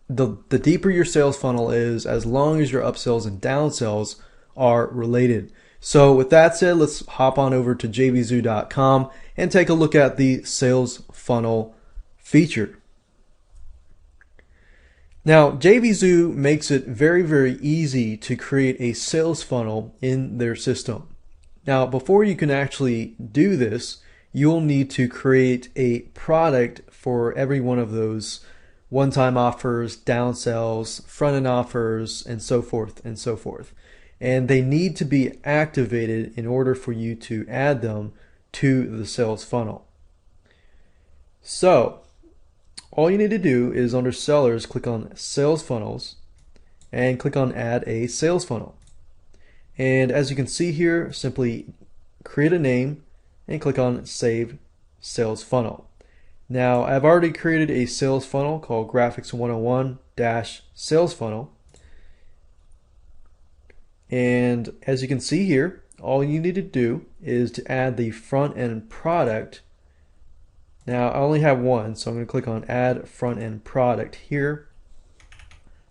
The deeper your sales funnel is, as long as your upsells and downsells are related. So with that said, let's hop on over to jvzoo.com and take a look at the sales funnel feature. Now, Jvzoo makes it very, very easy to create a sales funnel in their system. Now, before you can actually do this, you'll need to create a product for every one of those one-time offers, downsells, front-end offers, and so forth and so forth. And they need to be activated in order for you to add them to the sales funnel. So all you need to do is under sellers, click on sales funnels and click on add a sales funnel. And as you can see here, simply create a name and click on save sales funnel. Now I've already created a sales funnel called graphics 101-sales funnel. And as you can see here, all you need to do is to add the front end product. Now I only have one, so I'm going to click on add front end product here.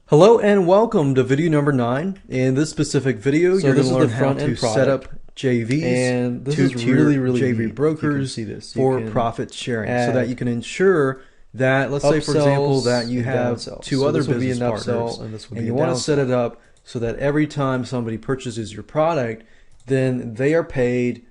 Hello and welcome to video number 9. In this specific video, you're going to learn how to set up JVs, and this is really JV brokers for profit sharing, so that you can ensure that, let's say for example, that you have two other business partners, and you want to set it up so that every time somebody purchases your product, then they are paid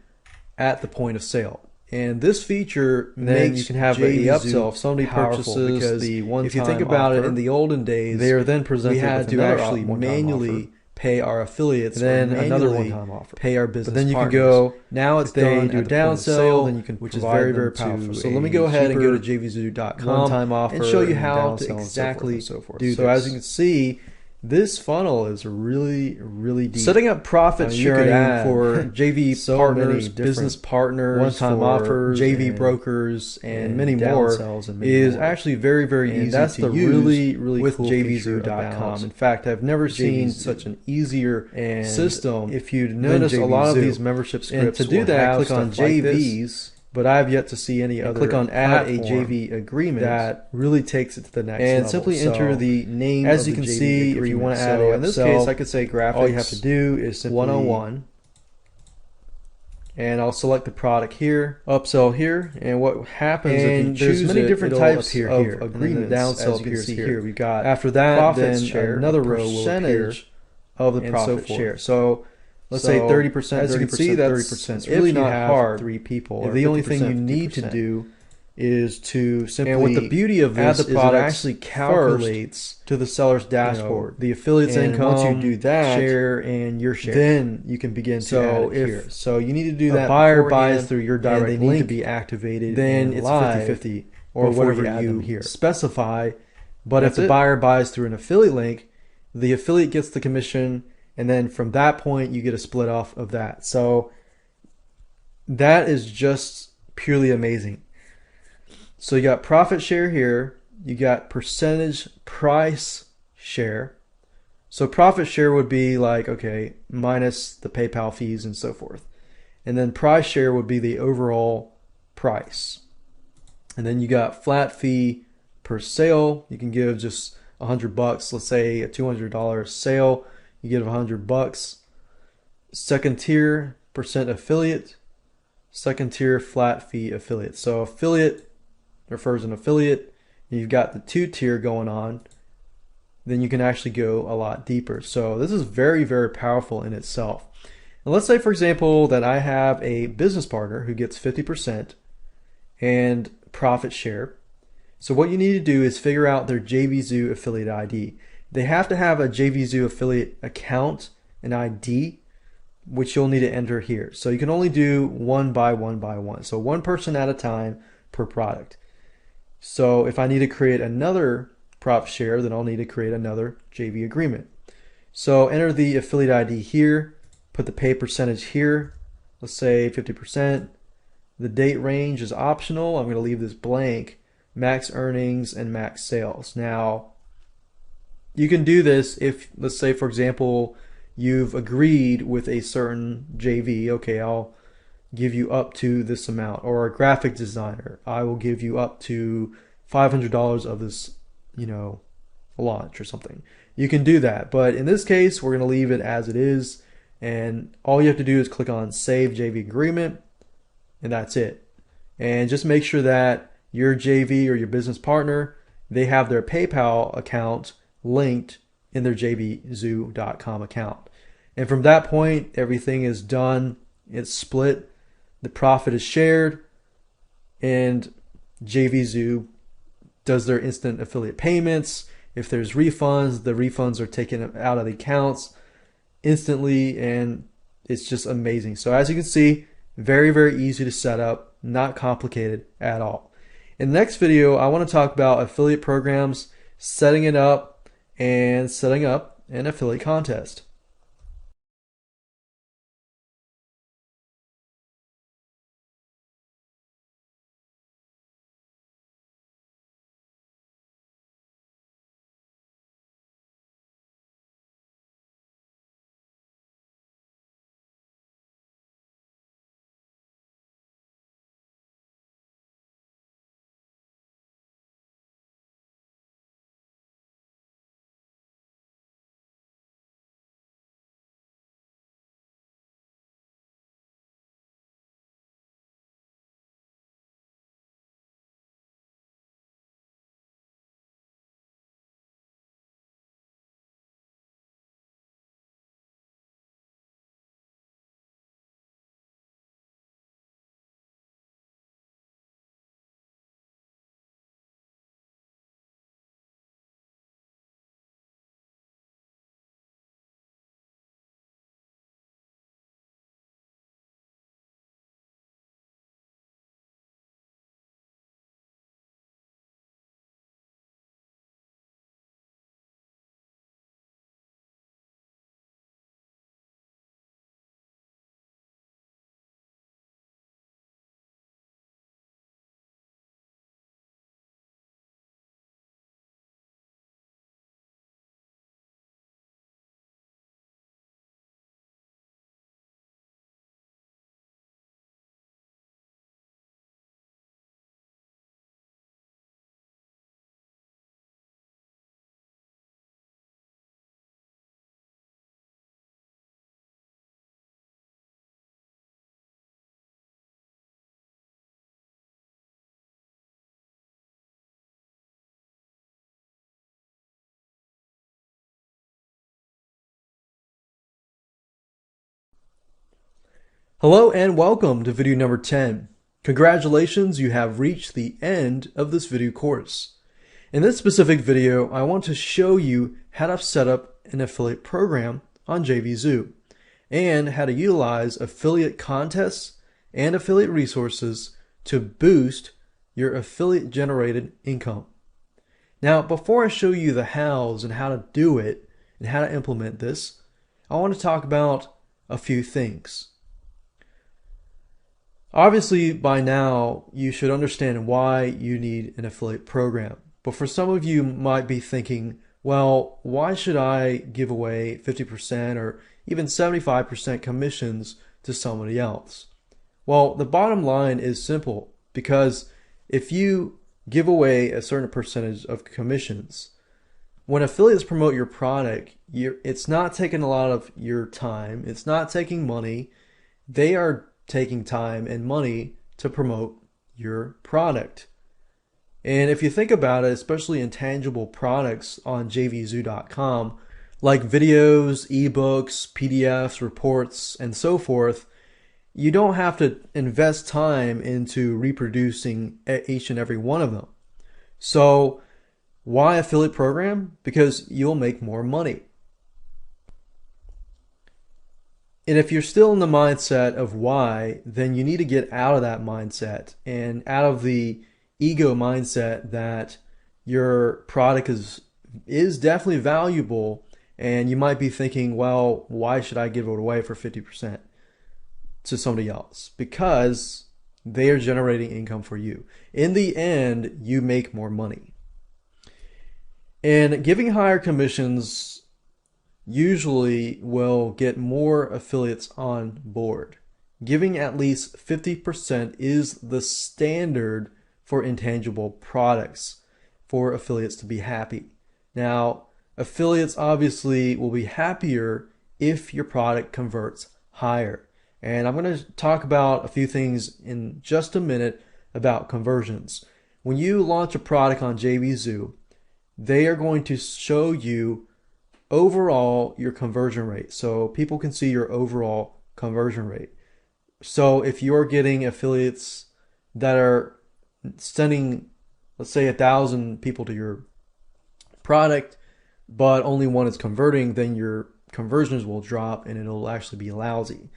at the point of sale. And this feature makes you can have the upsell if somebody purchases, because if you think about it, in the olden days, they are then presented, we had to actually manually pay our affiliates, then another one-time offer, pay our business. But then you can go, now it's done, do a downsell, then you can, which is very powerful. So let me go ahead and go to jvzoo.com one-time offer and show you how to exactly do this. So as you can see, this funnel is really deep. Setting up profit sharing for JV partners, business partners, one-time offers, JV brokers, and many more is actually very easy to use with cool jvzoo.com. In fact, I've never seen such an easier system. If you notice, a lot of these membership scripts, and to do that, click on JVs. But I've yet to see any other. Click on add a JV agreement that really takes it to the next level. And simply enter the name. As you can see, if you want to add in this case, I could say graphics. All you have to do is simply 101, and I'll select the product here, upsell here, and what happens if you choose many different types of agreements. Downsell appears here. We've got after that profit share, another row will appear of the profit share. So let's say 30%. As you can see, that's 30%. It's really not hard. 3 people. The only thing you need to do is to simply, and what the beauty of this is, it actually calculates to the seller's dashboard the affiliate's income. Once you do that, share and your share, then you can begin to add it here. So you need to do that. Buyer buys through your direct link, they need to be activated. Then it's 50-50 or whatever you specify. But if the buyer buys through an affiliate link, the affiliate gets the commission. And then from that point, you get a split off of that. So that is just purely amazing. So you got profit share here. You got percentage price share. So profit share would be like, okay, minus the PayPal fees and so forth. And then price share would be the overall price. And then you got flat fee per sale. You can give just $100. Let's say a $200 sale. You get $100. Second tier, percent affiliate. Second tier, flat fee affiliate. So affiliate refers an affiliate. You've got the 2-tier going on. Then you can actually go a lot deeper. So this is very powerful in itself. And let's say, for example, that I have a business partner who gets 50% and profit share. So what you need to do is figure out their Jvzoo affiliate ID. They have to have a Jvzoo affiliate account, an ID, which you'll need to enter here. So you can only do one by one. So one person at a time per product. So if I need to create another profit share, then I'll need to create another JV agreement. So enter the affiliate ID here, put the pay percentage here, let's say 50%. The date range is optional. I'm going to leave this blank. Max earnings and max sales. Now, you can do this if, let's say, for example, you've agreed with a certain JV. Okay, I'll give you up to this amount. Or a graphic designer, I will give you up to $500 of this, launch or something. You can do that. But in this case, we're going to leave it as it is. And all you have to do is click on Save JV Agreement. And that's it. And just make sure that your JV or your business partner, they have their PayPal account linked in their jvzoo.com account. And from that point, everything is done. It's split. The profit is shared. And Jvzoo does their instant affiliate payments. If there's refunds, the refunds are taken out of the accounts instantly. And it's just amazing. So as you can see, very easy to set up. Not complicated at all. In the next video, I want to talk about affiliate programs, setting it up, and setting up an affiliate contest. Hello and welcome to video number 10. Congratulations, you have reached the end of this video course. In this specific video, I want to show you how to set up an affiliate program on Jvzoo and how to utilize affiliate contests and affiliate resources to boost your affiliate generated income. Now, before I show you the hows and how to do it and how to implement this, I want to talk about a few things. Obviously, by now, you should understand why you need an affiliate program. But for some of you might be thinking, well, why should I give away 50% or even 75% commissions to somebody else? Well, the bottom line is simple, because if you give away a certain percentage of commissions, when affiliates promote your product, it's not taking a lot of your time, it's not taking money, they are taking time and money to promote your product. And if you think about it, especially intangible products on jvzoo.com, like videos, ebooks, PDFs, reports, and so forth, you don't have to invest time into reproducing each and every one of them. So why affiliate program? Because you'll make more money. And if you're still in the mindset of why, then you need to get out of that mindset and out of the ego mindset that your product is definitely valuable, and you might be thinking, well, why should I give it away for 50% to somebody else? Because they are generating income for you. In the end, you make more money. And giving higher commissions usually will get more affiliates on board. Giving at least 50% is the standard for intangible products for affiliates to be happy. Now, affiliates obviously will be happier if your product converts higher. And I'm going to talk about a few things in just a minute about conversions. When you launch a product on Jvzoo, they are going to show you overall your conversion rate, so people can see your overall conversion rate. So if you're getting affiliates that are sending, let's say, 1,000 people to your product, but only one is converting, then your conversions will drop and it'll actually be lousy.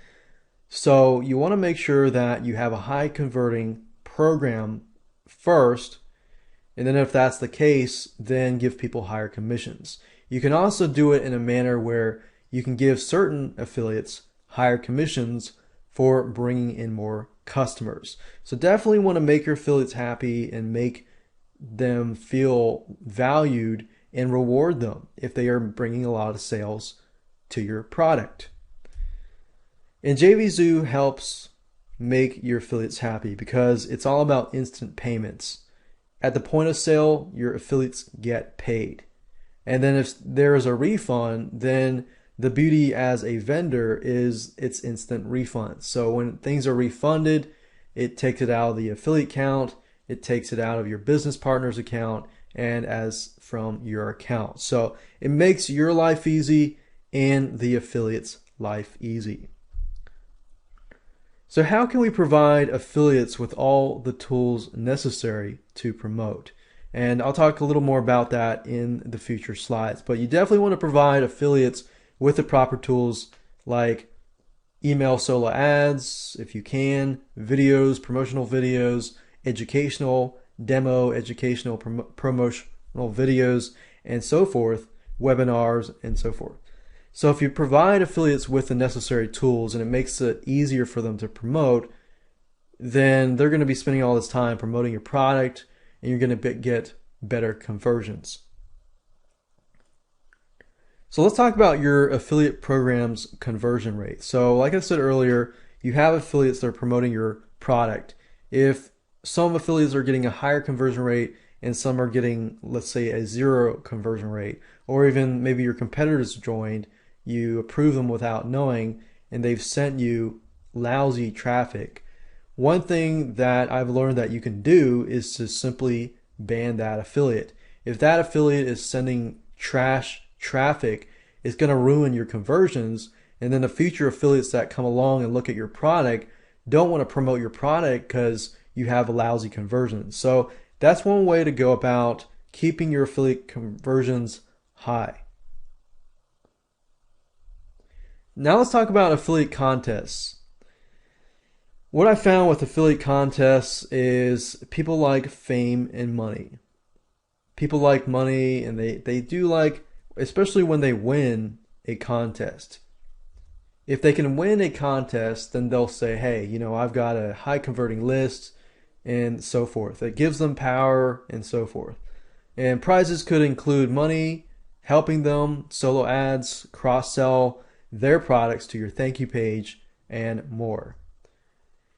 So you want to make sure that you have a high converting program first. And then if that's the case, then give people higher commissions. You can also do it in a manner where you can give certain affiliates higher commissions for bringing in more customers. So definitely want to make your affiliates happy and make them feel valued and reward them if they are bringing a lot of sales to your product. And Jvzoo helps make your affiliates happy because it's all about instant payments. At the point of sale, your affiliates get paid. And then if there is a refund, then the beauty as a vendor is it's instant refund. So when things are refunded, it takes it out of the affiliate account, it takes it out of your business partner's account, and as from your account. So it makes your life easy and the affiliate's life easy. So how can we provide affiliates with all the tools necessary to promote? And I'll talk a little more about that in the future slides. But you definitely want to provide affiliates with the proper tools like email solo ads, if you can, videos, promotional videos, educational, demo, educational, promotional videos, and so forth, webinars, and so forth. So if you provide affiliates with the necessary tools and it makes it easier for them to promote, then they're going to be spending all this time promoting your product and you're going to get better conversions. So let's talk about your affiliate program's conversion rate. So like I said earlier, you have affiliates that are promoting your product. If some affiliates are getting a higher conversion rate and some are getting, let's say, a 0 conversion rate, or even maybe your competitors joined, you approve them without knowing, and they've sent you lousy traffic. One thing that I've learned that you can do is to simply ban that affiliate. If that affiliate is sending trash traffic, it's going to ruin your conversions, and then the future affiliates that come along and look at your product don't want to promote your product because you have a lousy conversion. So that's one way to go about keeping your affiliate conversions high. Now let's talk about affiliate contests. What I found with affiliate contests is people like fame and money. People like money, and they do like, especially when they win a contest. If they can win a contest, then they'll say, hey, you know, I've got a high converting list and so forth. It gives them power and so forth. And prizes could include money, helping them, solo ads, cross-sell their products to your thank you page, and more.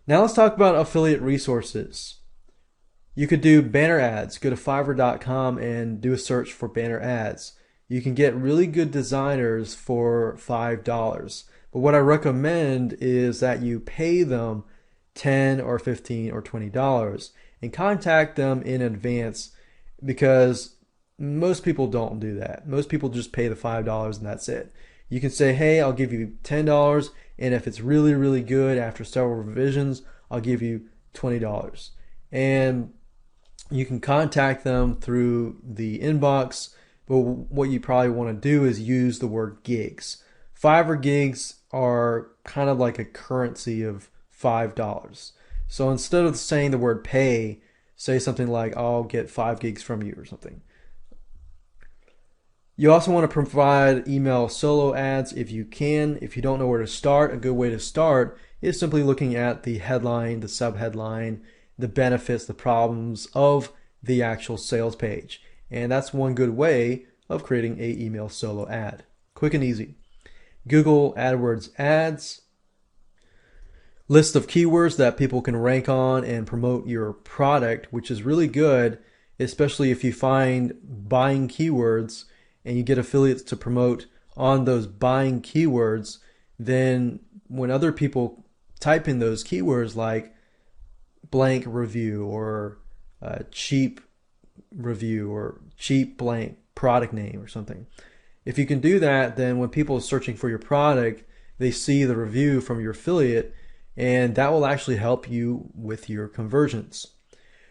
Now let's talk about affiliate resources. You could do banner ads. Go to Fiverr.com and do a search for banner ads. You can get really good designers for $5. But what I recommend is that you pay them $10 or $15 or $20 and contact them in advance, because most people don't do that. Most people just pay the $5 and that's it. You can say, hey, I'll give you $10, and if it's really, really good after several revisions, I'll give you $20. And you can contact them through the inbox, but what you probably want to do is use the word gigs. Fiverr gigs are kind of like a currency of $5. So instead of saying the word pay, say something like, I'll get 5 gigs from you or something. You also want to provide email solo ads if you can. If you don't know where to start, a good way to start is simply looking at the headline, the subheadline, the benefits, the problems of the actual sales page. And that's one good way of creating an email solo ad. Quick and easy. Google AdWords ads. List of keywords that people can rank on and promote your product, which is really good, especially if you find buying keywords and you get affiliates to promote on those buying keywords. Then when other people type in those keywords like blank review or cheap review or cheap blank product name or something, if you can do that, then when people are searching for your product, they see the review from your affiliate, and that will actually help you with your conversions.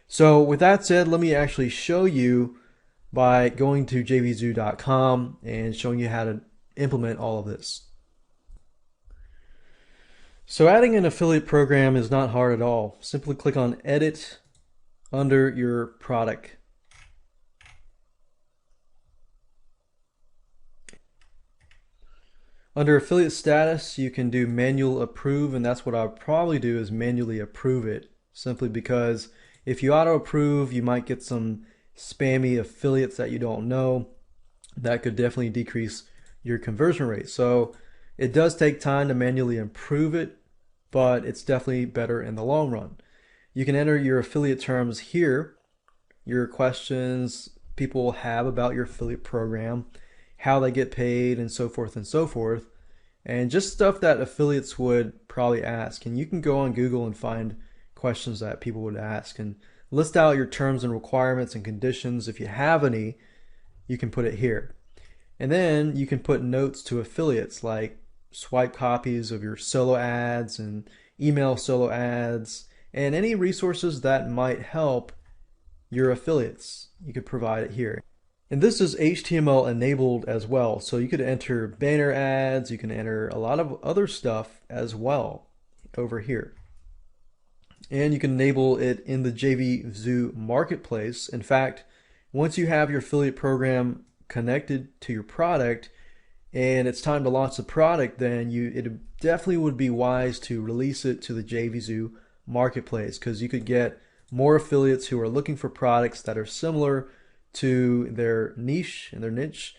So with that said, let me actually show you by going to jvzoo.com and showing you how to implement all of this. So adding an affiliate program is not hard at all. Simply click on Edit under your product. Under affiliate status, you can do manual approve, and that's what I would probably do, is manually approve it, simply because if you auto approve, you might get some spammy affiliates that you don't know. That could definitely decrease your conversion rate. So it does take time to manually improve it, but it's definitely better in the long run. You can enter your affiliate terms here, your questions people have about your affiliate program, how they get paid, and so forth and so forth, and just stuff that affiliates would probably ask. And you can go on Google and find questions that people would ask and list out your terms and requirements and conditions. If you have any, you can put it here. And then you can put notes to affiliates, like swipe copies of your solo ads and email solo ads and any resources that might help your affiliates. You could provide it here. And this is HTML enabled as well, so you could enter banner ads, you can enter a lot of other stuff as well over here. And you can enable it in the Jvzoo marketplace. In fact, once you have your affiliate program connected to your product and it's time to launch the product, then it definitely would be wise to release it to the Jvzoo marketplace, because you could get more affiliates who are looking for products that are similar to their niche and their niche.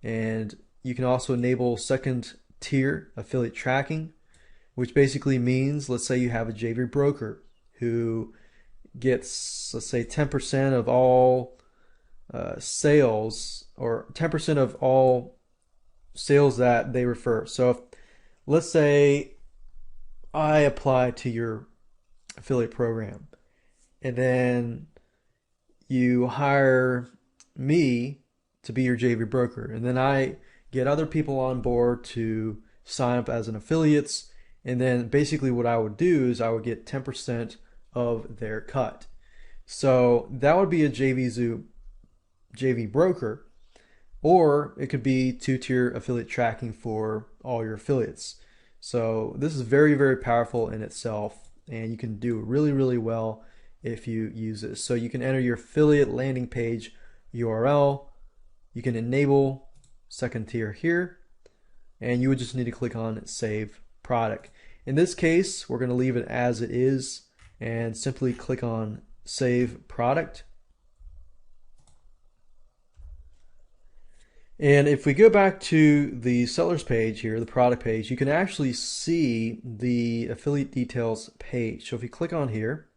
And you can also enable second tier affiliate tracking, which basically means, let's say you have a Jvzoo broker who gets, let's say, 10% of all sales, or 10% of all sales that they refer. So if, let's say I apply to your affiliate program and then you hire me to be your Jvzoo broker, and then I get other people on board to sign up as an affiliates, and then basically what I would do is I would get 10% of their cut. So that would be a Jvzoo broker, or it could be two-tier affiliate tracking for all your affiliates. So this is very, very powerful in itself, and you can do really, really well if you use this. So you can enter your affiliate landing page URL, you can enable second tier here, and you would just need to click on save product. In this case, we're going to leave it as it is and simply click on save product. And if we go back to the seller's page here, the product page, you can actually see the affiliate details page. So if you click on here,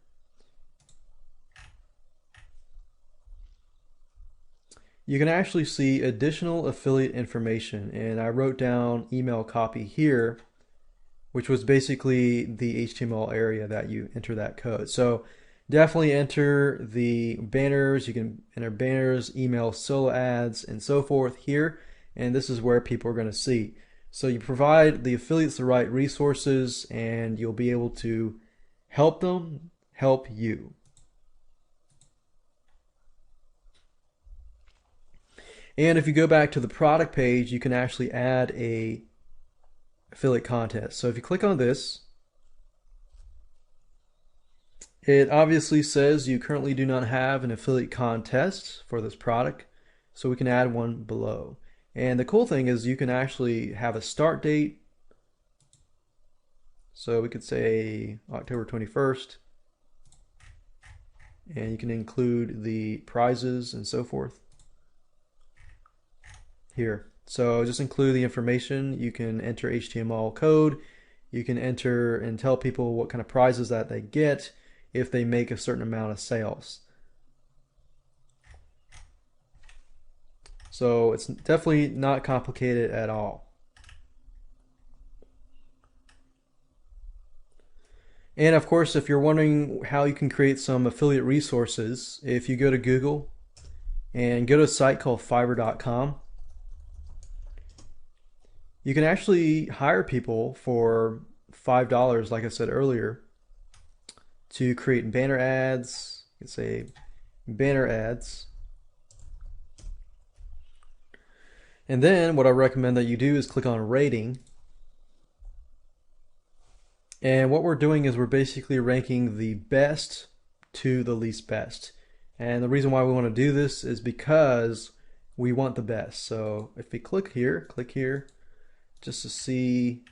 you can actually see additional affiliate information. And I wrote down email copy here, which was basically the HTML area that you enter that code. So definitely enter the banners. You can enter banners, email solo ads, and so forth here. And this is where people are going to see. So you provide the affiliates the right resources, and you'll be able to help them help you. And if you go back to the product page, you can actually add a affiliate contest. So if you click on this, it obviously says you currently do not have an affiliate contest for this product, so we can add one below. And the cool thing is you can actually have a start date. So we could say October 21st, and you can include the prizes and so forth here. So just include the information. You can enter HTML code. You can enter and tell people what kind of prizes that they get if they make a certain amount of sales. So it's definitely not complicated at all. And of course, if you're wondering how you can create some affiliate resources, if you go to Google and go to a site called Fiverr.com, you can actually hire people for $5, like I said earlier, to create banner ads. You can say banner ads. And then what I recommend that you do is click on rating. And what we're doing is we're basically ranking the best to the least best. And the reason why we want to do this is because we want the best. So if we click here just to see,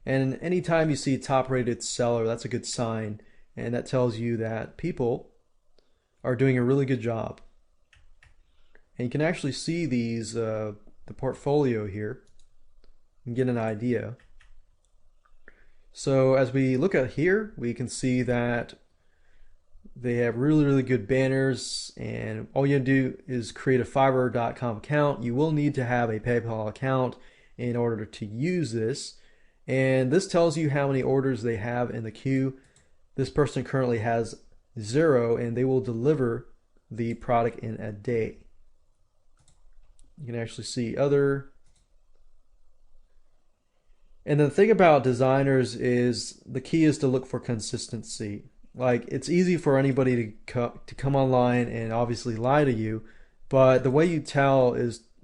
and anytime you see top rated seller, that's a good sign, and that tells you that people are doing a really good job. And you can actually see these the portfolio here and get an idea. So as we look at here, we can see that they have really good banners, and all you do is create a Fiverr.com account. You will need to have a PayPal account in order to use this. And this tells you how many orders they have in the queue. This person currently has 0, and they will deliver the product in a day. You can actually see other. And the thing about designers is the key is to look for consistency. Like, it's easy for anybody to come online and obviously lie to you, but the way you tell is